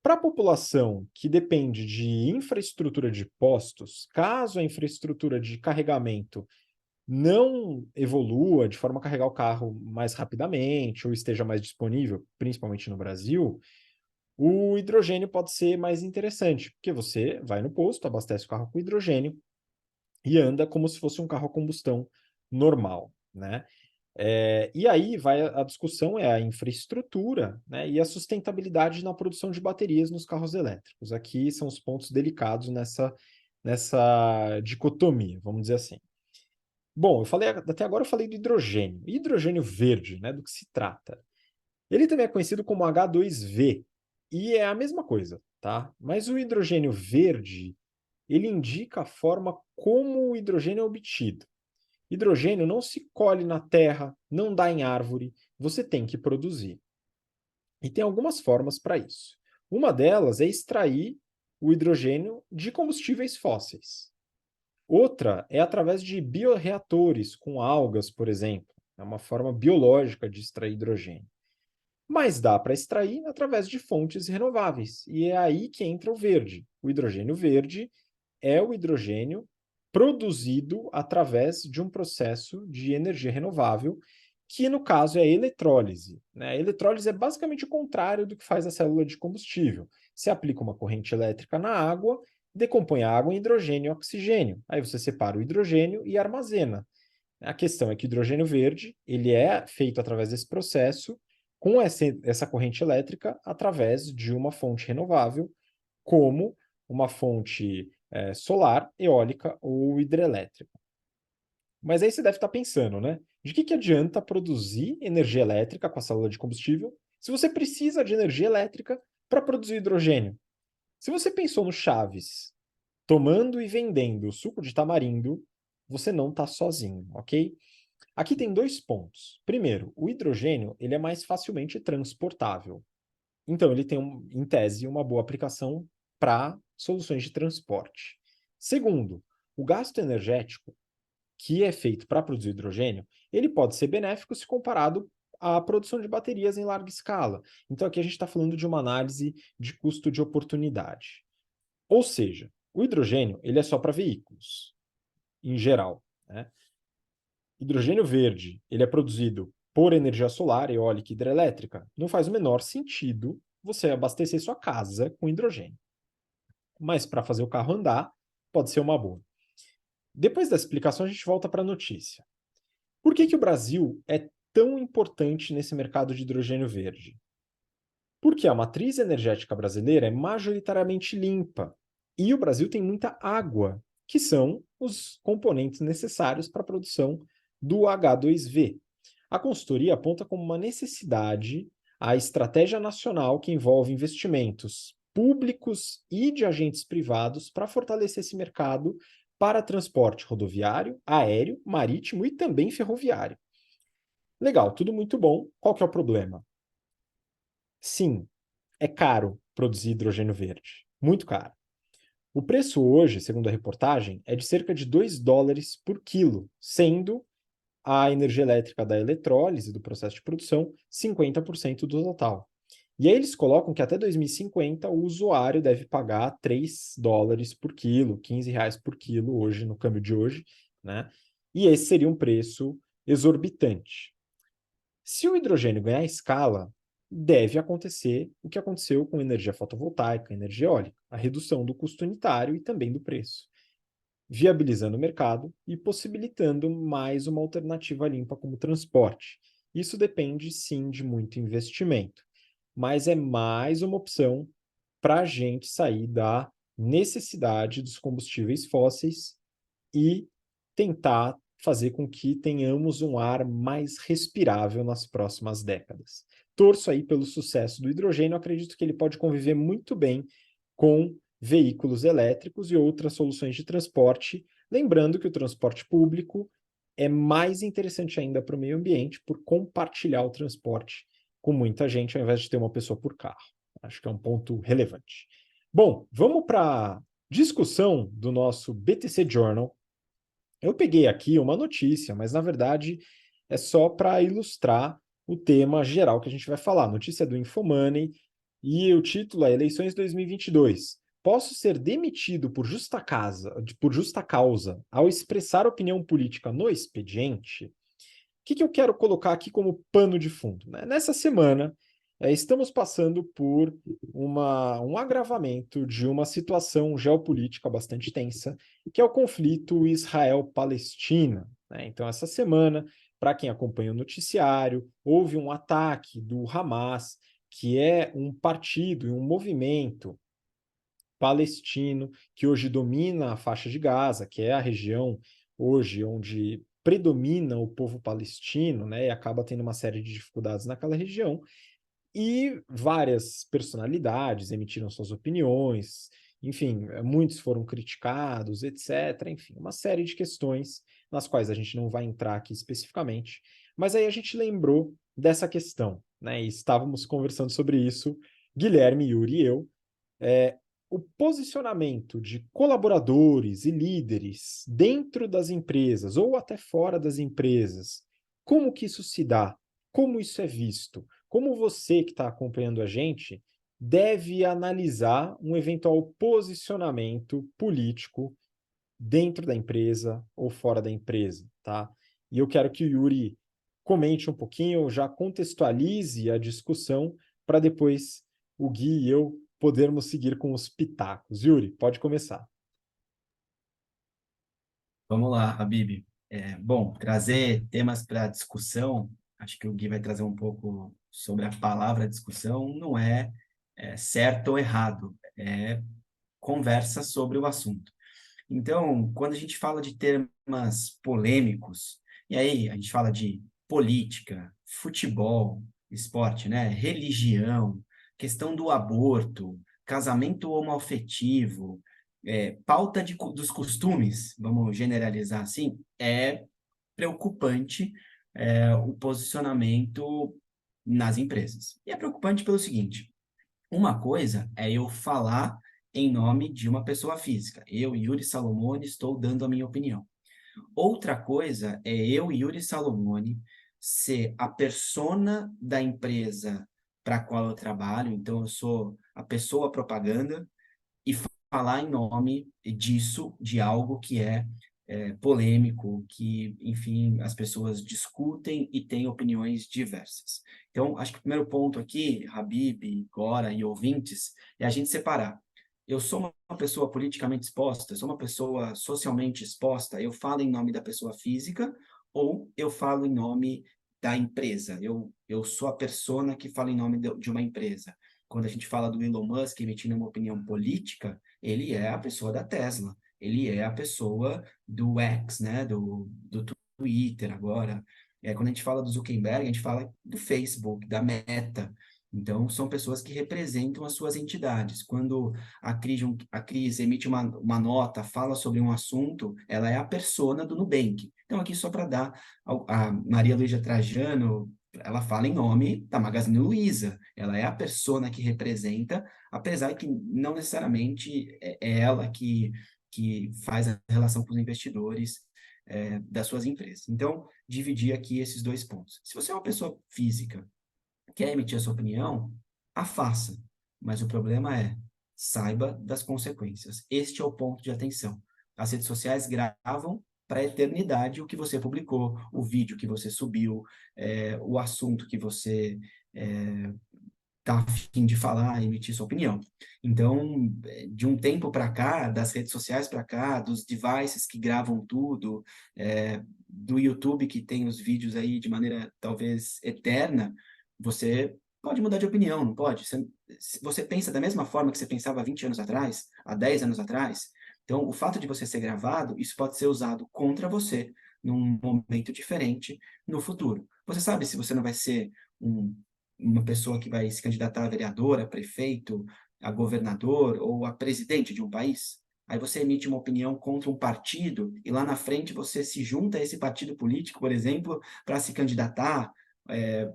Para a população que depende de infraestrutura de postos, caso a infraestrutura de carregamento não evolua de forma a carregar o carro mais rapidamente ou esteja mais disponível, principalmente no Brasil, o hidrogênio pode ser mais interessante, porque você vai no posto, abastece o carro com hidrogênio e anda como se fosse um carro a combustão normal, né? E aí vai a discussão é a infraestrutura, né, e a sustentabilidade na produção de baterias nos carros elétricos. Aqui são os pontos delicados nessa dicotomia, vamos dizer assim. Bom, até agora eu falei do hidrogênio. Hidrogênio verde, né, do que se trata? Ele também é conhecido como H2V, e é a mesma coisa, tá? Mas o hidrogênio verde, ele indica a forma como o hidrogênio é obtido. Hidrogênio não se colhe na terra, não dá em árvore, você tem que produzir. E tem algumas formas para isso. Uma delas é extrair o hidrogênio de combustíveis fósseis. Outra é através de bioreatores com algas, por exemplo. É uma forma biológica de extrair hidrogênio. Mas dá para extrair através de fontes renováveis. E é aí que entra o verde. O hidrogênio verde é o hidrogênio produzido através de um processo de energia renovável, que no caso é a eletrólise, né? A eletrólise é basicamente o contrário do que faz a célula de combustível. Você aplica uma corrente elétrica na água, decompõe a água em hidrogênio e oxigênio. Aí você separa o hidrogênio e armazena. A questão é que o hidrogênio verde ele é feito através desse processo com essa corrente elétrica através de uma fonte renovável, como uma fonte solar, eólica ou hidrelétrica. Mas aí você deve estar pensando, né? De que adianta produzir energia elétrica com a célula de combustível se você precisa de energia elétrica para produzir hidrogênio? Se você pensou no Chaves tomando e vendendo o suco de tamarindo, você não está sozinho, ok? Aqui tem dois pontos. Primeiro, o hidrogênio ele é mais facilmente transportável. Então, ele tem, em tese, uma boa aplicação para soluções de transporte. Segundo, o gasto energético que é feito para produzir hidrogênio, ele pode ser benéfico se comparado à produção de baterias em larga escala. Então, aqui a gente está falando de uma análise de custo de oportunidade. Ou seja, o hidrogênio ele é só para veículos, em geral, né? Hidrogênio verde ele é produzido por energia solar, eólica e hidrelétrica. Não faz o menor sentido você abastecer sua casa com hidrogênio. Mas para fazer o carro andar, pode ser uma boa. Depois da explicação, a gente volta para a notícia. Por que o Brasil é tão importante nesse mercado de hidrogênio verde? Porque a matriz energética brasileira é majoritariamente limpa e o Brasil tem muita água, que são os componentes necessários para a produção do H2V. A consultoria aponta como uma necessidade a estratégia nacional que envolve investimentos públicos e de agentes privados para fortalecer esse mercado para transporte rodoviário, aéreo, marítimo e também ferroviário. Legal, tudo muito bom. Qual que é o problema? Sim, é caro produzir hidrogênio verde. Muito caro. O preço hoje, segundo a reportagem, é de cerca de $2 por quilo, sendo a energia elétrica da eletrólise, do processo de produção, 50% do total. E aí eles colocam que até 2050 o usuário deve pagar $3 por quilo, R$ 15 por quilo hoje, no câmbio de hoje, né? E esse seria um preço exorbitante. Se o hidrogênio ganhar escala, deve acontecer o que aconteceu com energia fotovoltaica, energia eólica, a redução do custo unitário e também do preço, viabilizando o mercado e possibilitando mais uma alternativa limpa como transporte. Isso depende, sim, de muito investimento, mas é mais uma opção para a gente sair da necessidade dos combustíveis fósseis e tentar fazer com que tenhamos um ar mais respirável nas próximas décadas. Torço aí pelo sucesso do hidrogênio, acredito que ele pode conviver muito bem com veículos elétricos e outras soluções de transporte, Lembrando que o transporte público é mais interessante ainda para o meio ambiente por compartilhar o transporte com muita gente, ao invés de ter uma pessoa por carro. Acho que é um ponto relevante. Bom, vamos para a discussão do nosso BTC Journal. Eu peguei aqui uma notícia, mas na verdade é só para ilustrar o tema geral que a gente vai falar. A notícia é do Infomoney e o título é Eleições 2022. Posso ser demitido por justa causa ao expressar opinião política no expediente? O que eu quero colocar aqui como pano de fundo, né? Nessa semana, estamos passando por um agravamento de uma situação geopolítica bastante tensa, que é o conflito Israel-Palestina, né? Então, essa semana, para quem acompanha o noticiário, houve um ataque do Hamas, que é um partido e um movimento palestino que hoje domina a faixa de Gaza, que é a região hoje onde predomina o povo palestino, né, e acaba tendo uma série de dificuldades naquela região, e várias personalidades emitiram suas opiniões, enfim, muitos foram criticados, etc. Enfim, uma série de questões nas quais a gente não vai entrar aqui especificamente, mas aí a gente lembrou dessa questão, né, e estávamos conversando sobre isso, Guilherme, Yuri e eu, o posicionamento de colaboradores e líderes dentro das empresas ou até fora das empresas, como que isso se dá? Como isso é visto? Como você que está acompanhando a gente deve analisar um eventual posicionamento político dentro da empresa ou fora da empresa, tá? E eu quero que o Yuri comente um pouquinho, já contextualize a discussão para depois o Gui e eu podermos seguir com os pitacos. Yuri, pode começar. Vamos lá, Habib. Bom, trazer temas para discussão, acho que o Gui vai trazer um pouco sobre a palavra discussão, não é certo ou errado, é conversa sobre o assunto. Então, quando a gente fala de temas polêmicos, e aí a gente fala de política, futebol, esporte, né? Religião, questão do aborto, casamento homoafetivo, pauta dos costumes, vamos generalizar assim, é preocupante o posicionamento nas empresas. E é preocupante pelo seguinte: uma coisa é eu falar em nome de uma pessoa física. Eu, Yuri Salomone, estou dando a minha opinião. Outra coisa é eu, Yuri Salomone, ser a persona da empresa para a qual eu trabalho. Então, eu sou a pessoa propaganda e falar em nome disso, de algo que é polêmico, que, enfim, as pessoas discutem e têm opiniões diversas. Então, acho que o primeiro ponto aqui, Habib, Gora e ouvintes, é a gente separar. Eu sou uma pessoa politicamente exposta, eu sou uma pessoa socialmente exposta, eu falo em nome da pessoa física ou eu falo em nome da empresa. Eu sou a persona que fala em nome de uma empresa. Quando a gente fala do Elon Musk emitindo uma opinião política, ele é a pessoa da Tesla, ele é a pessoa do X, né, do Twitter agora. Quando a gente fala do Zuckerberg, a gente fala do Facebook, da Meta. Então, são pessoas que representam as suas entidades. Quando a Cris emite uma nota, fala sobre um assunto, ela é a persona do Nubank. Então, aqui só para dar, a Maria Luísa Trajano, ela fala em nome da Magazine Luiza. Ela é a persona que representa, apesar que não necessariamente é ela que faz a relação com os investidores das suas empresas. Então, dividir aqui esses dois pontos. Se você é uma pessoa física, quer emitir a sua opinião, a faça. Mas o problema é, saiba das consequências. Este é o ponto de atenção. As redes sociais gravam para a eternidade o que você publicou, o vídeo que você subiu, o assunto que você está a fim de falar, emitir sua opinião. Então, de um tempo para cá, das redes sociais para cá, dos devices que gravam tudo, do YouTube que tem os vídeos aí de maneira talvez eterna, você pode mudar de opinião, não pode? Você pensa da mesma forma que você pensava há 20 anos atrás, há 10 anos atrás. Então, o fato de você ser gravado, isso pode ser usado contra você num momento diferente no futuro. Você sabe se você não vai ser uma pessoa que vai se candidatar a vereador, a prefeito, a governador ou a presidente de um país? aí você emite uma opinião contra um partido e lá na frente você se junta a esse partido político, por exemplo, para se candidatar,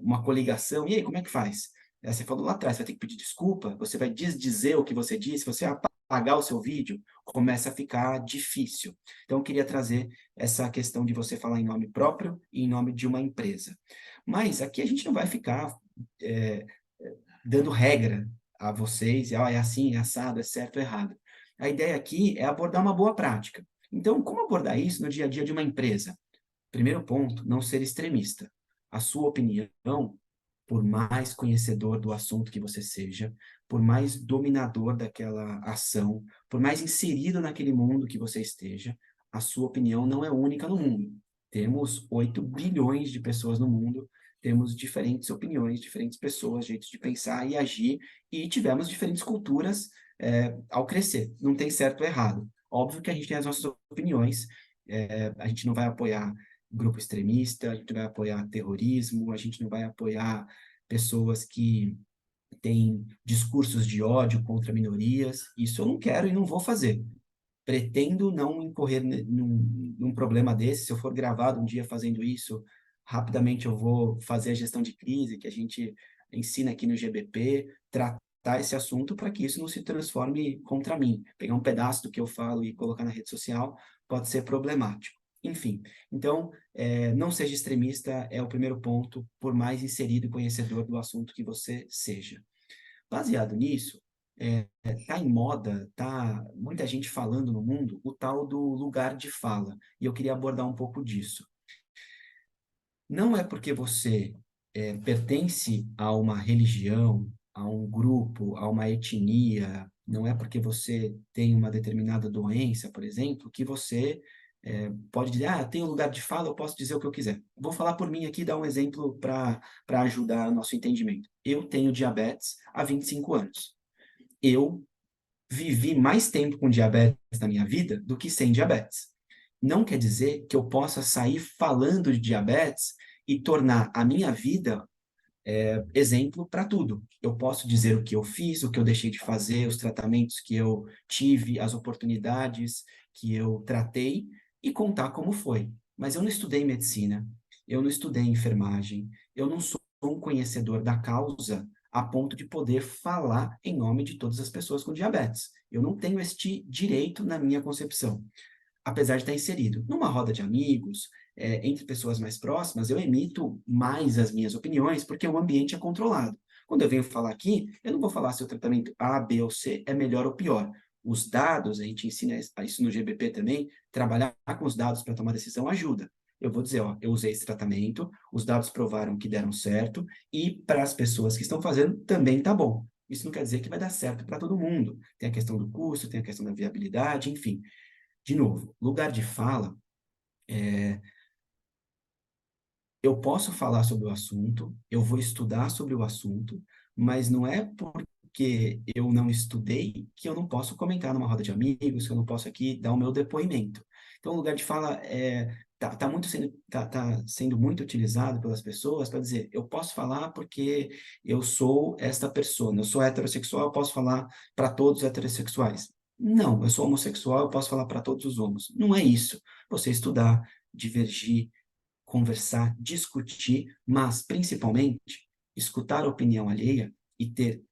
uma coligação, e aí, como é que faz? Você falou lá atrás, você vai ter que pedir desculpa, você vai desdizer o que você disse, você apagar o seu vídeo, começa a ficar difícil. Então, eu queria trazer essa questão de você falar em nome próprio e em nome de uma empresa. Mas aqui a gente não vai ficar dando regra a vocês, é assim, é assado, é certo ou errado. A ideia aqui é abordar uma boa prática. Então, como abordar isso no dia a dia de uma empresa? Primeiro ponto, não ser extremista. A sua opinião, por mais conhecedor do assunto que você seja, por mais dominador daquela ação, por mais inserido naquele mundo que você esteja, a sua opinião não é única no mundo. Temos 8 bilhões de pessoas no mundo, temos diferentes opiniões, diferentes pessoas, jeitos de pensar e agir, e tivemos diferentes culturas ao crescer. Não tem certo ou errado. Óbvio que a gente tem as nossas opiniões, a gente não vai apoiar grupo extremista, a gente não vai apoiar terrorismo, a gente não vai apoiar pessoas que têm discursos de ódio contra minorias. Isso eu não quero e não vou fazer. Pretendo não incorrer num problema desse. Se eu for gravado um dia fazendo isso, rapidamente eu vou fazer a gestão de crise, que a gente ensina aqui no GBP, tratar esse assunto para que isso não se transforme contra mim. Pegar um pedaço do que eu falo e colocar na rede social pode ser problemático. Enfim, então, não seja extremista é o primeiro ponto, por mais inserido e conhecedor do assunto que você seja. Baseado nisso, tá em moda, tá muita gente falando no mundo, o tal do lugar de fala, e eu queria abordar um pouco disso. Não é porque você pertence a uma religião, a um grupo, a uma etnia, não é porque você tem uma determinada doença, por exemplo, que você pode dizer, tem um lugar de fala, eu posso dizer o que eu quiser. Vou falar por mim aqui e dar um exemplo para ajudar o nosso entendimento. Eu tenho diabetes há 25 anos. Eu vivi mais tempo com diabetes na minha vida do que sem diabetes. Não quer dizer que eu possa sair falando de diabetes e tornar a minha vida exemplo para tudo. Eu posso dizer o que eu fiz, o que eu deixei de fazer, os tratamentos que eu tive, as oportunidades que eu tratei e contar como foi. Mas eu não estudei medicina, eu não estudei enfermagem, eu não sou um conhecedor da causa a ponto de poder falar em nome de todas as pessoas com diabetes. Eu não tenho este direito na minha concepção, apesar de estar inserido. Numa roda de amigos, entre pessoas mais próximas, eu emito mais as minhas opiniões, porque o ambiente é controlado. Quando eu venho falar aqui, eu não vou falar se o tratamento A, B ou C é melhor ou pior. Os dados, a gente ensina isso no GBP também, trabalhar com os dados para tomar decisão ajuda. Eu vou dizer, eu usei esse tratamento, os dados provaram que deram certo, e para as pessoas que estão fazendo, também está bom. Isso não quer dizer que vai dar certo para todo mundo. Tem a questão do custo, tem a questão da viabilidade, enfim. De novo, lugar de fala, eu posso falar sobre o assunto, eu vou estudar sobre o assunto, mas não é porque eu não estudei que eu não posso comentar numa roda de amigos, que eu não posso aqui dar o meu depoimento. Então, o lugar de fala tá sendo muito utilizado pelas pessoas para dizer, eu posso falar porque eu sou esta pessoa, eu sou heterossexual, eu posso falar para todos os heterossexuais. Não, eu sou homossexual, eu posso falar para todos os homos. Não é isso. Você estudar, divergir, conversar, discutir, mas principalmente escutar a opinião alheia e ter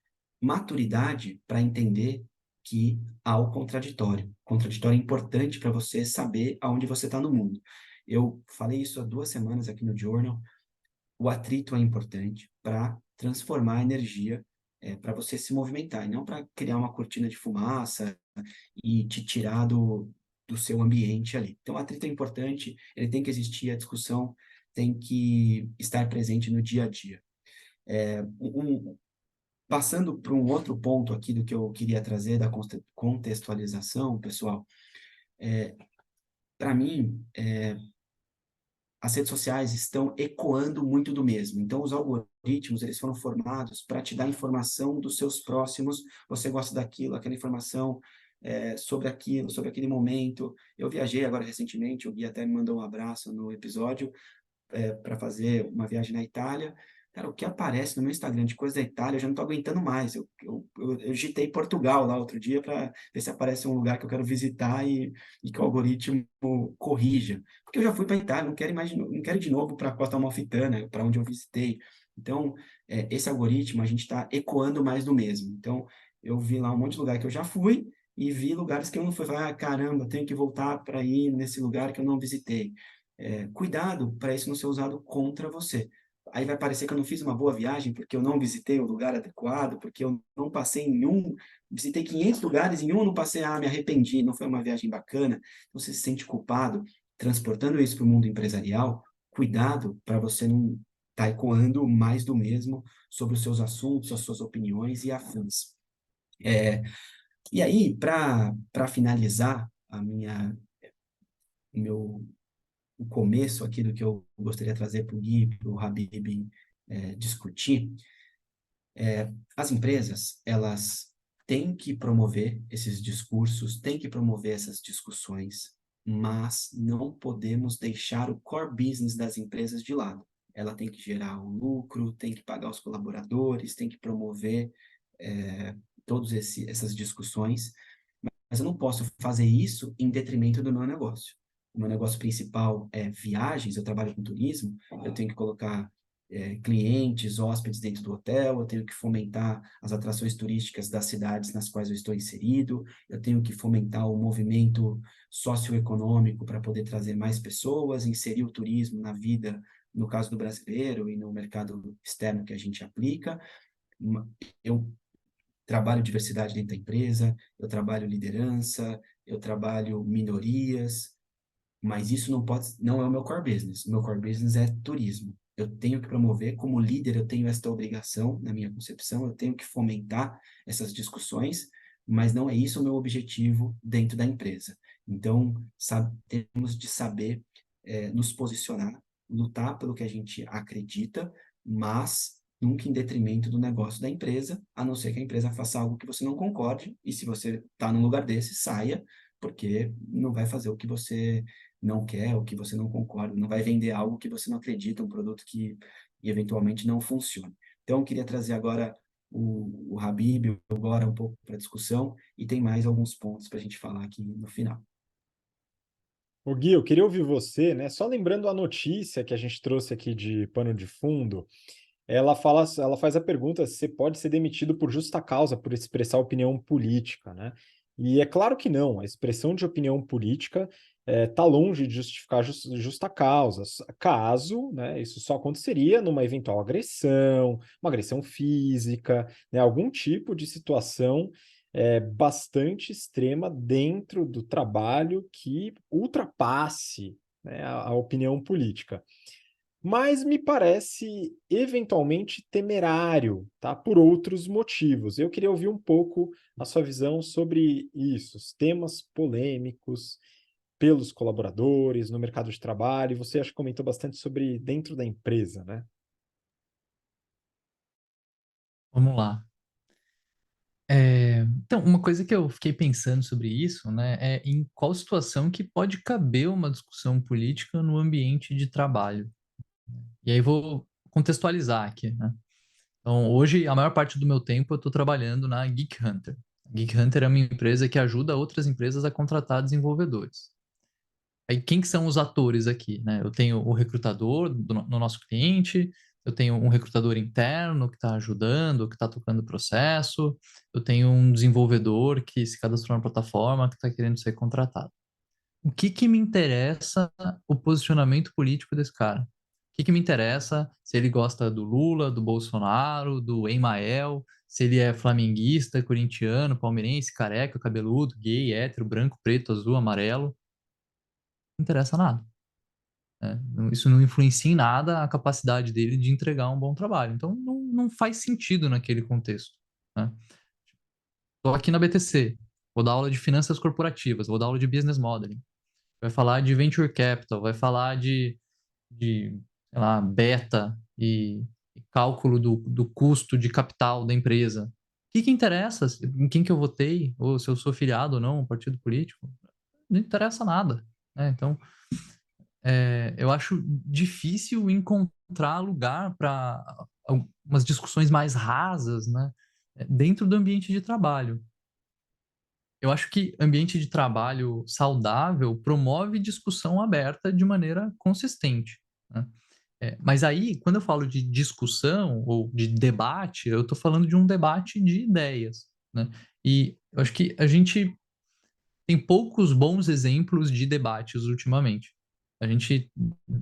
maturidade para entender que há o contraditório. O contraditório é importante para você saber aonde você está no mundo. Eu falei isso há 2 semanas aqui no Journal. O atrito é importante para transformar a energia, para você se movimentar, e não para criar uma cortina de fumaça e te tirar do seu ambiente ali. Então, o atrito é importante, ele tem que existir, a discussão tem que estar presente no dia a dia. Passando para um outro ponto aqui do que eu queria trazer, da contextualização, pessoal, para mim, as redes sociais estão ecoando muito do mesmo. Então, os algoritmos, eles foram formados para te dar informação dos seus próximos, você gosta daquilo, aquela informação sobre aquilo, sobre aquele momento. Eu viajei agora recentemente, o Gui até me mandou um abraço no episódio, para fazer uma viagem na Itália. Cara, o que aparece no meu Instagram de coisa da Itália, eu já não tô aguentando mais. Eu digitei Portugal lá outro dia para ver se aparece um lugar que eu quero visitar e que o algoritmo corrija. Porque eu já fui para a Itália, não quero não quero ir de novo para Costa Amalfitana, para onde eu visitei. Então, esse algoritmo, a gente está ecoando mais do mesmo. Então, eu vi lá um monte de lugar que eu já fui e vi lugares que eu não fui. Falei, ah, caramba, tenho que voltar para ir nesse lugar que eu não visitei. Cuidado para isso não ser usado contra você. Aí vai parecer que eu não fiz uma boa viagem porque eu não visitei o lugar adequado, porque eu não passei em um, visitei 500 lugares, em um eu não passei, me arrependi, não foi uma viagem bacana. Então, você se sente culpado, transportando isso para o mundo empresarial, cuidado para você não estar ecoando mais do mesmo sobre os seus assuntos, as suas opiniões e afins. E aí, para finalizar o meu o começo aqui do que eu gostaria de trazer para o Gui, para o Habib discutir, as empresas, elas têm que promover esses discursos, têm que promover essas discussões, mas não podemos deixar o core business das empresas de lado. Ela tem que gerar o lucro, tem que pagar os colaboradores, tem que promover todas essas discussões, mas eu não posso fazer isso em detrimento do meu negócio. O meu negócio principal é viagens, eu trabalho com turismo, eu tenho que colocar clientes, hóspedes dentro do hotel, eu tenho que fomentar as atrações turísticas das cidades nas quais eu estou inserido, eu tenho que fomentar o movimento socioeconômico para poder trazer mais pessoas, inserir o turismo na vida, no caso do brasileiro e no mercado externo que a gente aplica. Eu trabalho diversidade dentro da empresa, eu trabalho liderança, eu trabalho minorias, mas isso não é o meu core business. O meu core business é turismo. Eu tenho que promover, como líder, eu tenho esta obrigação, na minha concepção, eu tenho que fomentar essas discussões, mas não é isso o meu objetivo dentro da empresa. Então, temos de saber nos posicionar, lutar pelo que a gente acredita, mas nunca em detrimento do negócio da empresa, a não ser que a empresa faça algo que você não concorde, e se você está num lugar desse, saia, porque não vai fazer o que você não quer, o que você não concorda, não vai vender algo que você não acredita, um produto que eventualmente não funcione. Então, eu queria trazer agora o Habib, agora um pouco para a discussão, e tem mais alguns pontos para a gente falar aqui no final. Ô Gui, eu queria ouvir você, né? Só lembrando a notícia que a gente trouxe aqui de pano de fundo, ela faz a pergunta se você pode ser demitido por justa causa, por expressar opinião política, né? E é claro que não, a expressão de opinião política está longe de justificar justa causa. Caso, né, isso só aconteceria numa eventual agressão, uma agressão física, né, algum tipo de situação bastante extrema dentro do trabalho que ultrapasse, né, a opinião política, mas me parece eventualmente temerário, tá? Por outros motivos. Eu queria ouvir um pouco a sua visão sobre isso, os temas polêmicos pelos colaboradores no mercado de trabalho. Você acho que comentou bastante sobre dentro da empresa, né? Vamos lá. Então, uma coisa que eu fiquei pensando sobre isso, né, é em qual situação que pode caber uma discussão política no ambiente de trabalho. E aí vou contextualizar aqui, né? Então, hoje, a maior parte do meu tempo eu estou trabalhando na Geek Hunter. A Geek Hunter é uma empresa que ajuda outras empresas a contratar desenvolvedores. Aí, quem que são os atores aqui, né? Eu tenho o recrutador no nosso cliente, eu tenho um recrutador interno que está ajudando, que está tocando o processo, eu tenho um desenvolvedor que se cadastrou na plataforma, que está querendo ser contratado. O que que me interessa o posicionamento político desse cara? O que que me interessa se ele gosta do Lula, do Bolsonaro, do Emael, se ele é flamenguista, corintiano, palmeirense, careca, cabeludo, gay, hétero, branco, preto, azul, amarelo? Não interessa nada, né? Isso não influencia em nada a capacidade dele de entregar um bom trabalho. Então, não faz sentido naquele contexto, né? Estou aqui na BTC, vou dar aula de finanças corporativas, vou dar aula de business modeling, vai falar de venture capital, vai falar de sei lá, beta e cálculo do custo de capital da empresa. O que que interessa em quem que eu votei, ou se eu sou filiado ou não a um partido político? Não interessa nada, né? Então, eu acho difícil encontrar lugar para algumas discussões mais rasas, né, dentro do ambiente de trabalho. Eu acho que ambiente de trabalho saudável promove discussão aberta de maneira consistente, né. Mas aí, quando eu falo de discussão ou de debate, eu estou falando de um debate de ideias, né. E eu acho que a gente tem poucos bons exemplos de debates ultimamente. A gente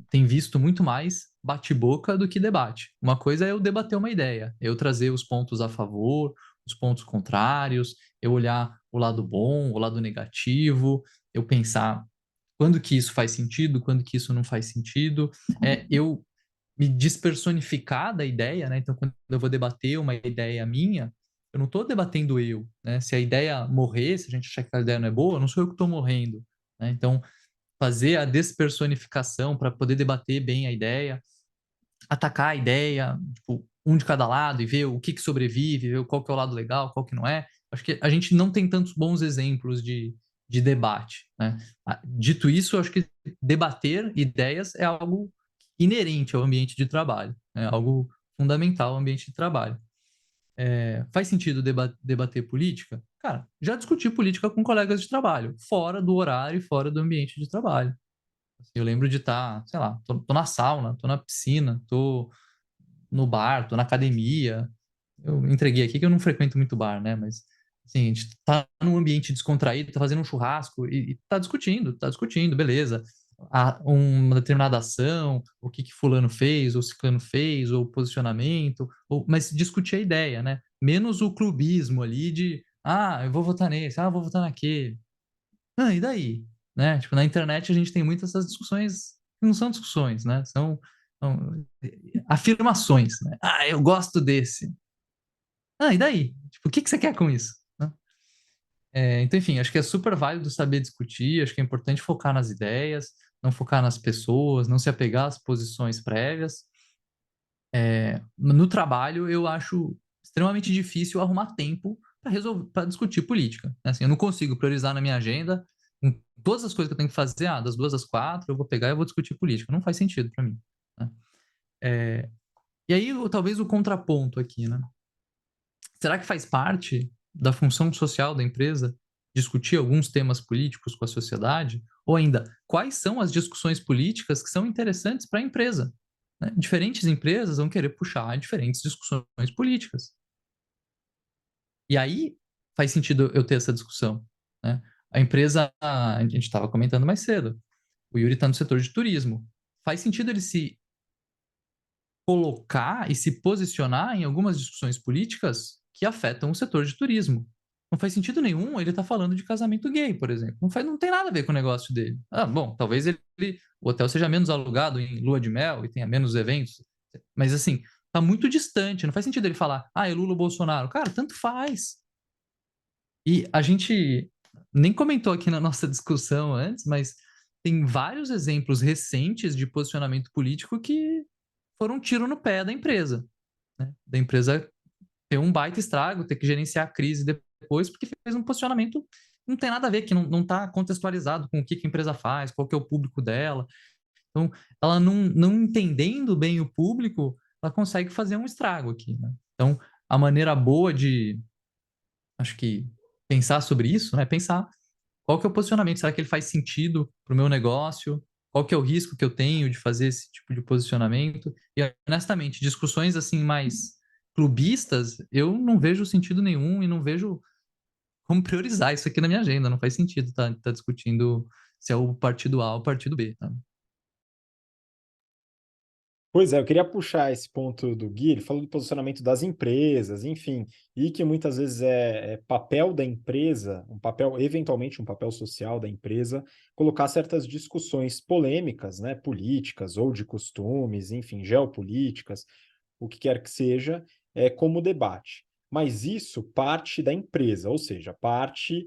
tem visto muito mais bate-boca do que debate. Uma coisa é eu debater uma ideia, eu trazer os pontos a favor, os pontos contrários, eu olhar o lado bom, o lado negativo, eu pensar quando que isso faz sentido, quando que isso não faz sentido. Eu me despersonificar da ideia, né? Então, quando eu vou debater uma ideia minha, eu não estou debatendo eu, né? Se a ideia morrer, se a gente achar que a ideia não é boa, não sou eu que estou morrendo, né? Então, fazer a despersonificação para poder debater bem a ideia, atacar a ideia, tipo, um de cada lado e ver o que sobrevive, ver qual que é o lado legal, qual que não é. Acho que a gente não tem tantos bons exemplos de debate, né? Dito isso, eu acho que debater ideias é algo inerente ao ambiente de trabalho, é algo fundamental ao ambiente de trabalho. Faz sentido debater política? Cara, já discuti política com colegas de trabalho, fora do horário e fora do ambiente de trabalho. Assim, eu lembro de estar, sei lá, tô na sauna, tô na piscina, tô no bar, tô na academia. Eu entreguei aqui que eu não frequento muito bar, né? Mas, assim, a gente tá num ambiente descontraído, tá fazendo um churrasco e tá discutindo, beleza. Uma determinada ação, o que que fulano fez, ou ciclano fez, ou posicionamento, mas discutir a ideia, né? Menos o clubismo ali de, eu vou votar nesse, eu vou votar naquele. E daí? Né? Tipo, na internet a gente tem muitas essas discussões que não são discussões, né? São afirmações, né? Eu gosto desse. E daí? Tipo, o que que você quer com isso? Né? Então, enfim, acho que é super válido saber discutir, acho que é importante focar nas ideias, não focar nas pessoas, não se apegar às posições prévias. No trabalho, eu acho extremamente difícil arrumar tempo para resolver, para discutir política. Né? Assim, eu não consigo priorizar na minha agenda em todas as coisas que eu tenho que fazer, das 2 às 4, eu vou pegar e vou discutir política. Não faz sentido para mim. Né? E aí, talvez o contraponto aqui, né? Será que faz parte da função social da empresa discutir alguns temas políticos com a sociedade? Ou ainda, quais são as discussões políticas que são interessantes para a empresa? Né? Diferentes empresas vão querer puxar diferentes discussões políticas. E aí faz sentido eu ter essa discussão. Né? A empresa, a gente estava comentando mais cedo, o Yuri está no setor de turismo. Faz sentido ele se colocar e se posicionar em algumas discussões políticas que afetam o setor de turismo. Não faz sentido nenhum ele estar falando de casamento gay, por exemplo. Não tem nada a ver com o negócio dele. Bom, talvez o hotel seja menos alugado em lua de mel e tenha menos eventos, mas assim, tá muito distante. Não faz sentido ele falar, é Lula ou Bolsonaro. Cara, tanto faz. E a gente nem comentou aqui na nossa discussão antes, mas tem vários exemplos recentes de posicionamento político que foram um tiro no pé da empresa. Né? Da empresa ter um baita estrago, ter que gerenciar a crise depois, porque fez um posicionamento que não tem nada a ver, que não está contextualizado com o que a empresa faz, qual que é o público dela. Então, ela não entendendo bem o público, ela consegue fazer um estrago aqui. Né? Então, a maneira boa de, acho que, pensar sobre isso, né? Pensar qual que é o posicionamento, será que ele faz sentido para o meu negócio? Qual que é o risco que eu tenho de fazer esse tipo de posicionamento? E, honestamente, discussões assim mais clubistas, eu não vejo sentido nenhum e não vejo como priorizar isso aqui na minha agenda. Não faz sentido tá discutindo se é o partido A ou o partido B. Tá? Pois é, eu queria puxar esse ponto do Gui, ele falou do posicionamento das empresas, enfim, e que muitas vezes é papel da empresa, um papel, eventualmente um papel social da empresa, colocar certas discussões polêmicas, né, políticas ou de costumes, enfim, geopolíticas, o que quer que seja, como debate. Mas isso parte da empresa, ou seja, parte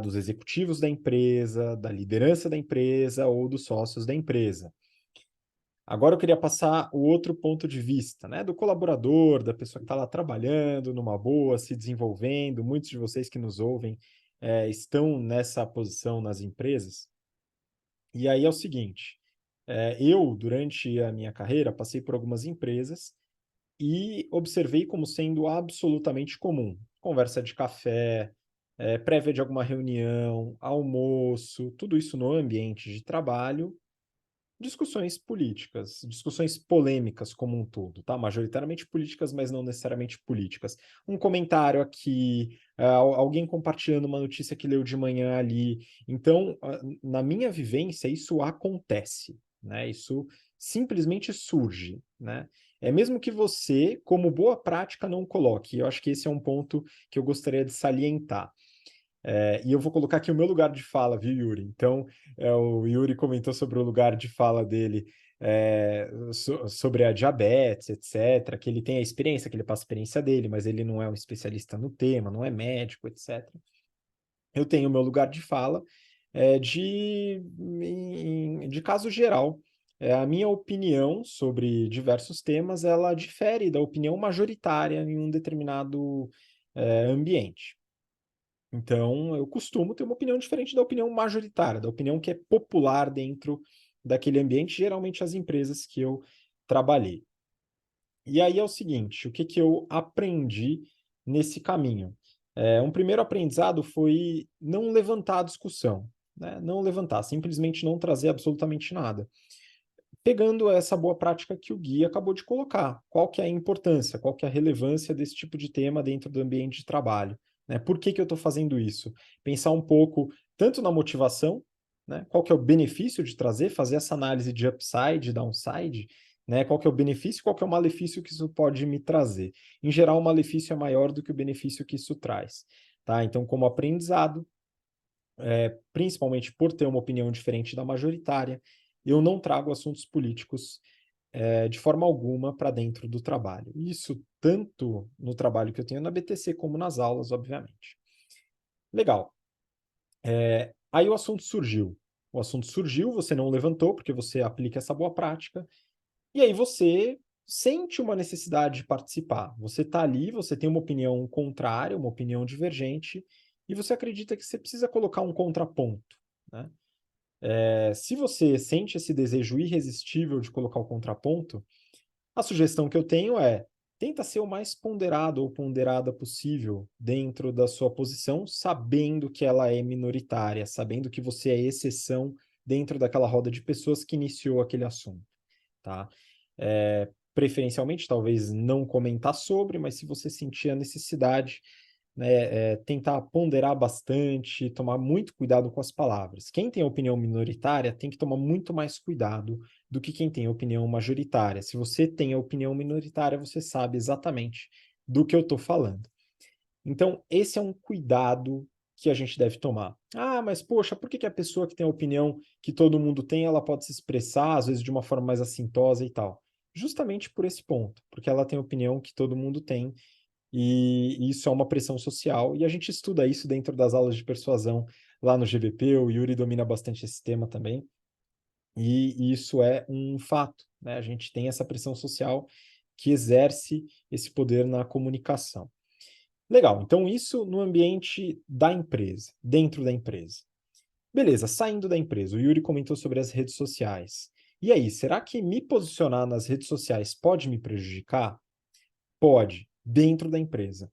dos executivos da empresa, da liderança da empresa ou dos sócios da empresa. Agora eu queria passar o outro ponto de vista, né, do colaborador, da pessoa que está lá trabalhando numa boa, se desenvolvendo. Muitos de vocês que nos ouvem estão nessa posição nas empresas. E aí é o seguinte, eu, durante a minha carreira, passei por algumas empresas e observei como sendo absolutamente comum. Conversa de café, prévia de alguma reunião, almoço, tudo isso no ambiente de trabalho, discussões políticas, discussões polêmicas como um todo, tá? Majoritariamente políticas, mas não necessariamente políticas. Um comentário aqui, alguém compartilhando uma notícia que leu de manhã ali. Então, na minha vivência, isso acontece, né? Isso simplesmente surge, né? É mesmo que você, como boa prática, não coloque. Eu acho que esse é um ponto que eu gostaria de salientar. E eu vou colocar aqui o meu lugar de fala, viu, Yuri? Então, o Yuri comentou sobre o lugar de fala dele sobre a diabetes, etc., que ele tem a experiência, que ele passa a experiência dele, mas ele não é um especialista no tema, não é médico, etc. Eu tenho o meu lugar de fala de caso geral. A minha opinião sobre diversos temas, ela difere da opinião majoritária em um determinado ambiente. Então, eu costumo ter uma opinião diferente da opinião majoritária, da opinião que é popular dentro daquele ambiente, geralmente as empresas que eu trabalhei. E aí é o seguinte, o que que eu aprendi nesse caminho? Um primeiro aprendizado foi não levantar a discussão, né? Não levantar, simplesmente não trazer absolutamente nada. Pegando essa boa prática que o Gui acabou de colocar, qual que é a importância, qual que é a relevância desse tipo de tema dentro do ambiente de trabalho, né? Por que que eu estou fazendo isso? Pensar um pouco tanto na motivação, né? Qual que é o benefício de trazer, fazer essa análise de upside, downside, né? Qual que é o benefício, qual que é o malefício que isso pode me trazer. Em geral, o malefício é maior do que o benefício que isso traz, tá? Então, como aprendizado, principalmente por ter uma opinião diferente da majoritária, eu não trago assuntos políticos de forma alguma para dentro do trabalho. Isso tanto no trabalho que eu tenho na BTC como nas aulas, obviamente. Legal. Aí o assunto surgiu. O assunto surgiu, você não levantou porque você aplica essa boa prática, e aí você sente uma necessidade de participar. Você está ali, você tem uma opinião contrária, uma opinião divergente, e você acredita que você precisa colocar um contraponto, né? Se você sente esse desejo irresistível de colocar o contraponto, a sugestão que eu tenho é tenta ser o mais ponderado ou ponderada possível dentro da sua posição, sabendo que ela é minoritária, sabendo que você é exceção dentro daquela roda de pessoas que iniciou aquele assunto, tá? Preferencialmente, talvez não comentar sobre, mas se você sentir a necessidade, né, tentar ponderar bastante, tomar muito cuidado com as palavras. Quem tem opinião minoritária tem que tomar muito mais cuidado do que quem tem opinião majoritária. Se você tem a opinião minoritária, você sabe exatamente do que eu estou falando. Então, esse é um cuidado que a gente deve tomar. Ah, mas poxa, por que a pessoa que tem a opinião que todo mundo tem, ela pode se expressar, às vezes de uma forma mais assintosa e tal? Justamente por esse ponto, porque ela tem a opinião que todo mundo tem, e isso é uma pressão social, e a gente estuda isso dentro das aulas de persuasão lá no GBP, o Yuri domina bastante esse tema também, e isso é um fato, né? A gente tem essa pressão social que exerce esse poder na comunicação. Legal, então isso no ambiente da empresa, dentro da empresa. Beleza, saindo da empresa, o Yuri comentou sobre as redes sociais. E aí, será que me posicionar nas redes sociais pode me prejudicar? Pode, dentro da empresa.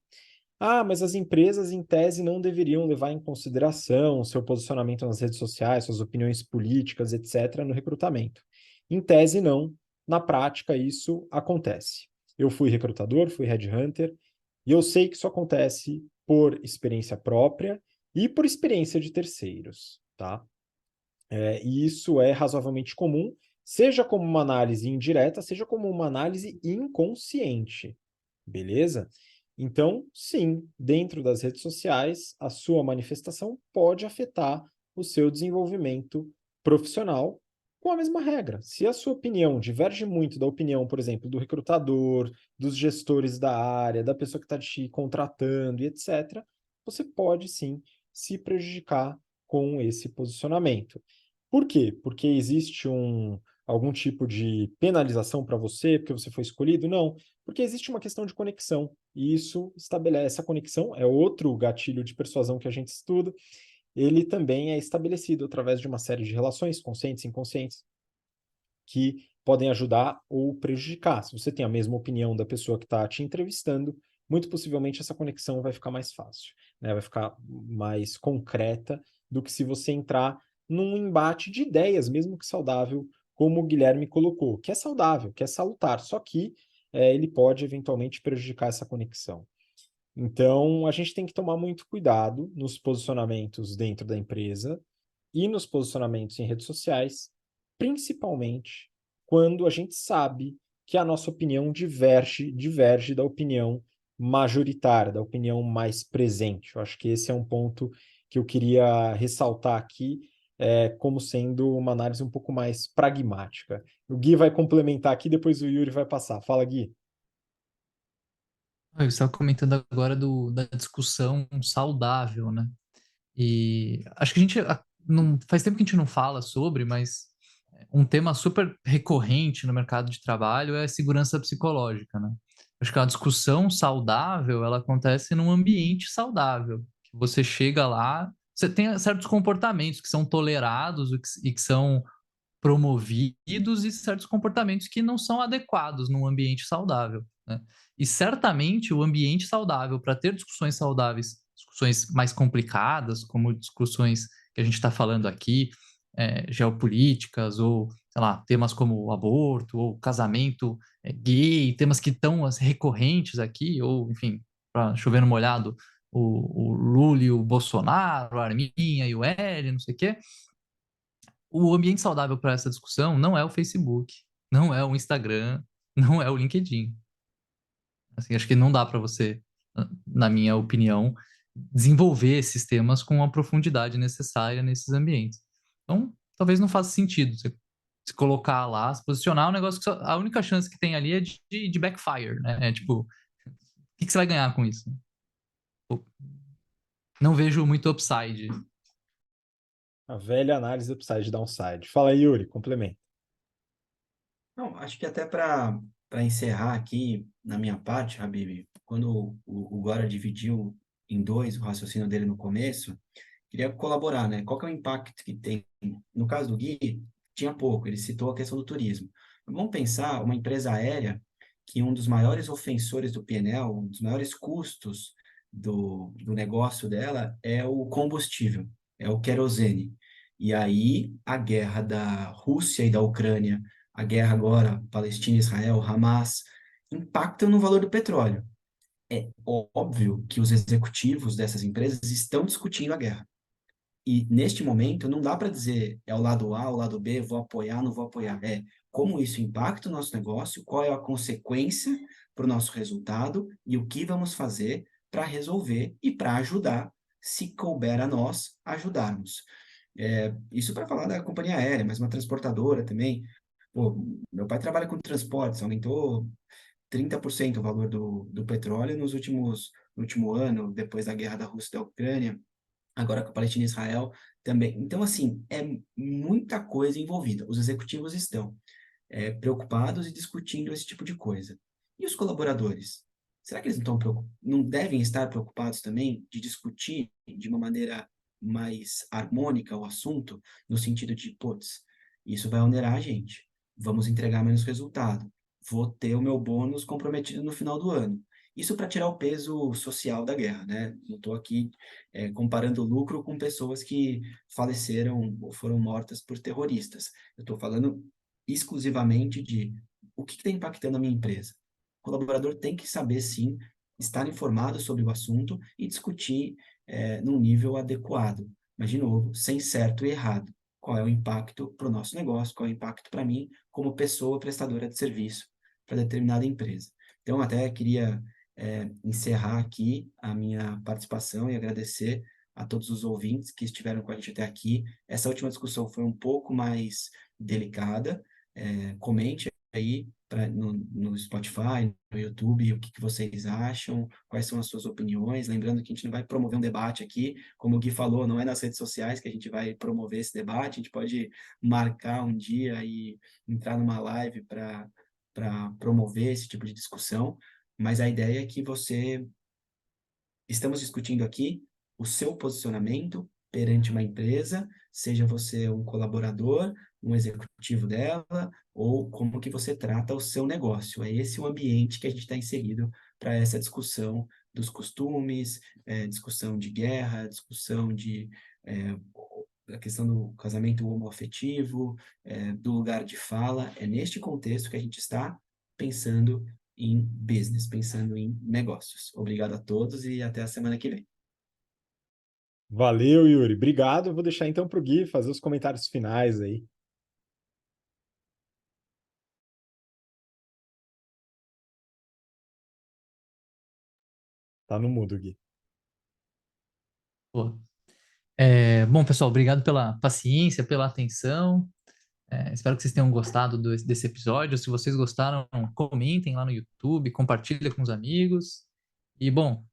Ah, mas as empresas, em tese, não deveriam levar em consideração seu posicionamento nas redes sociais, suas opiniões políticas, etc., no recrutamento. Em tese, não. Na prática, isso acontece. Eu fui recrutador, fui headhunter, e eu sei que isso acontece por experiência própria e por experiência de terceiros, tá? E isso é razoavelmente comum, seja como uma análise indireta, seja como uma análise inconsciente, beleza? Então, sim, dentro das redes sociais, a sua manifestação pode afetar o seu desenvolvimento profissional com a mesma regra. Se a sua opinião diverge muito da opinião, por exemplo, do recrutador, dos gestores da área, da pessoa que está te contratando e etc., você pode sim se prejudicar com esse posicionamento. Por quê? Porque existe algum tipo de penalização para você, porque você foi escolhido? Não, porque existe uma questão de conexão, e isso estabelece, essa conexão é outro gatilho de persuasão que a gente estuda, ele também é estabelecido através de uma série de relações conscientes e inconscientes, que podem ajudar ou prejudicar. Se você tem a mesma opinião da pessoa que está te entrevistando, muito possivelmente essa conexão vai ficar mais fácil, né? Vai ficar mais concreta do que se você entrar num embate de ideias, mesmo que saudável, como o Guilherme colocou, que é saudável, que é salutar, só que ele pode eventualmente prejudicar essa conexão. Então, a gente tem que tomar muito cuidado nos posicionamentos dentro da empresa e nos posicionamentos em redes sociais, principalmente quando a gente sabe que a nossa opinião diverge da opinião majoritária, da opinião mais presente. Eu acho que esse é um ponto que eu queria ressaltar aqui, como sendo uma análise um pouco mais pragmática. O Gui vai complementar aqui, depois o Yuri vai passar. Fala, Gui. Eu estava comentando agora da discussão saudável, né? E acho que a gente não faz tempo que a gente não fala sobre, mas um tema super recorrente no mercado de trabalho é a segurança psicológica, né? Acho que a discussão saudável, ela acontece num ambiente saudável, que você chega lá, você tem certos comportamentos que são tolerados e que são promovidos e certos comportamentos que não são adequados num ambiente saudável, né? E certamente o ambiente saudável para ter discussões saudáveis, discussões mais complicadas, como discussões que a gente está falando aqui, geopolíticas ou, sei lá, temas como o aborto ou casamento gay, temas que estão recorrentes aqui, ou, enfim, para chover no molhado, o Lula e o Bolsonaro, a Arminha e o L, não sei o quê. O ambiente saudável para essa discussão não é o Facebook, não é o Instagram, não é o LinkedIn. Assim, acho que não dá para você, na minha opinião, desenvolver esses temas com a profundidade necessária nesses ambientes. Então, talvez não faça sentido você se colocar lá, se posicionar, um negócio que a única chance que tem ali é de backfire, né? É tipo, o que você vai ganhar com isso? Pô, não vejo muito upside. A velha análise upside downside. Fala, Yuri, complementa. Não, acho que até para encerrar aqui, na minha parte, Habib, quando o Gora dividiu em dois o raciocínio dele no começo, queria colaborar, né? Qual que é o impacto que tem? No caso do Gui, tinha pouco, ele citou a questão do turismo. Vamos pensar uma empresa aérea que um dos maiores ofensores do PNL, um dos maiores custos do negócio dela é o combustível, é o querosene. E aí, a guerra da Rússia e da Ucrânia, a guerra agora, Palestina, Israel, Hamas, impactam no valor do petróleo. É óbvio que os executivos dessas empresas estão discutindo a guerra. E neste momento não dá para dizer é o lado A, o lado B, vou apoiar, não vou apoiar. É como isso impacta o nosso negócio, qual é a consequência para o nosso resultado e o que vamos fazer para resolver e para ajudar, se couber a nós ajudarmos. Isso para falar da companhia aérea, mas uma transportadora também. Pô, meu pai trabalha com transportes, aumentou 30% o valor do petróleo no último ano, depois da guerra da Rússia e da Ucrânia, agora com a Palestina e Israel também. Então, assim, é muita coisa envolvida. Os executivos estão preocupados e discutindo esse tipo de coisa. E os colaboradores? Será que eles não devem estar preocupados também de discutir de uma maneira mais harmônica o assunto, no sentido de, putz, isso vai onerar a gente, vamos entregar menos resultado, vou ter o meu bônus comprometido no final do ano. Isso para tirar o peso social da guerra, né? Não estou aqui comparando lucro com pessoas que faleceram ou foram mortas por terroristas. Eu estou falando exclusivamente de o que está impactando a minha empresa. O colaborador tem que saber, sim, estar informado sobre o assunto e discutir num nível adequado. Mas, de novo, sem certo e errado. Qual é o impacto para o nosso negócio, qual é o impacto para mim, como pessoa prestadora de serviço para determinada empresa. Então, até queria encerrar aqui a minha participação e agradecer a todos os ouvintes que estiveram com a gente até aqui. Essa última discussão foi um pouco mais delicada. Comente aí no Spotify, no YouTube, o que vocês acham, quais são as suas opiniões. Lembrando que a gente não vai promover um debate aqui, como o Gui falou, não é nas redes sociais que a gente vai promover esse debate, a gente pode marcar um dia e entrar numa live para promover esse tipo de discussão, mas a ideia é que estamos discutindo aqui o seu posicionamento perante uma empresa, seja você um colaborador, um executivo dela, ou como que você trata o seu negócio. É esse o ambiente que a gente está inserido para essa discussão dos costumes, discussão de guerra, discussão de a questão do casamento homoafetivo, do lugar de fala. É neste contexto que a gente está pensando em business, pensando em negócios. Obrigado a todos e até a semana que vem. Valeu, Yuri. Obrigado. Eu vou deixar então para o Gui fazer os comentários finais aí. Tá no mudo, Gui. Pô. Bom, pessoal, obrigado pela paciência, pela atenção. Espero que vocês tenham gostado desse episódio. Se vocês gostaram, comentem lá no YouTube, compartilhem com os amigos. E, bom,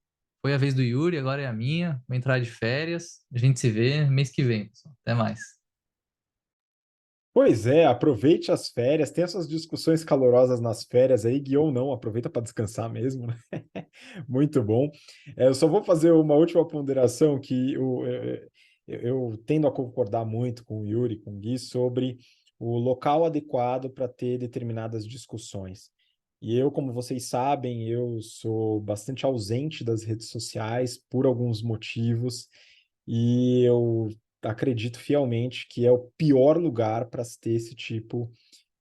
foi a vez do Yuri, agora é a minha. Vou entrar de férias. A gente se vê mês que vem, pessoal. Até mais. Pois é, aproveite as férias, tem essas discussões calorosas nas férias aí, Gui, ou não, aproveita para descansar mesmo, né? Muito bom. Eu só vou fazer uma última ponderação que eu tendo a concordar muito com o Yuri, com o Gui, sobre o local adequado para ter determinadas discussões. E eu, como vocês sabem, eu sou bastante ausente das redes sociais por alguns motivos, e eu acredito fielmente que é o pior lugar para se ter esse tipo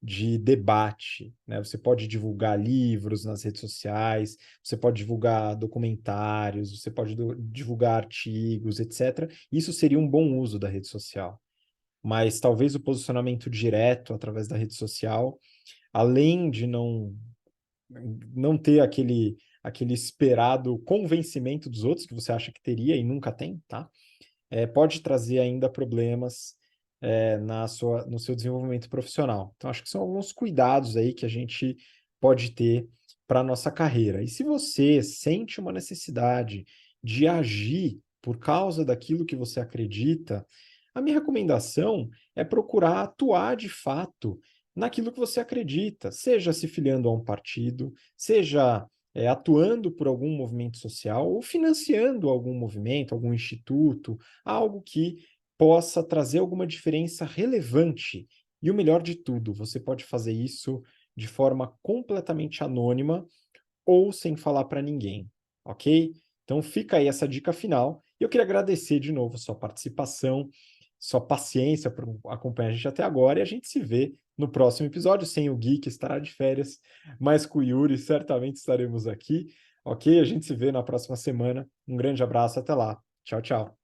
de debate, né? Você pode divulgar livros nas redes sociais, você pode divulgar documentários, você pode divulgar artigos, etc. Isso seria um bom uso da rede social. Mas talvez o posicionamento direto através da rede social, além de não ter aquele esperado convencimento dos outros que você acha que teria e nunca tem, tá? Pode trazer ainda problemas no seu desenvolvimento profissional. Então, acho que são alguns cuidados aí que a gente pode ter para a nossa carreira. E se você sente uma necessidade de agir por causa daquilo que você acredita, a minha recomendação é procurar atuar de fato naquilo que você acredita, seja se filiando a um partido, seja atuando por algum movimento social ou financiando algum movimento, algum instituto, algo que possa trazer alguma diferença relevante. E o melhor de tudo, você pode fazer isso de forma completamente anônima ou sem falar para ninguém, ok? Então fica aí essa dica final. E eu queria agradecer de novo sua participação, sua paciência por acompanhar a gente até agora, e a gente se vê no próximo episódio, sem o Gui, que estará de férias, mas com o Yuri certamente estaremos aqui, ok? A gente se vê na próxima semana. Um grande abraço, até lá. Tchau, tchau.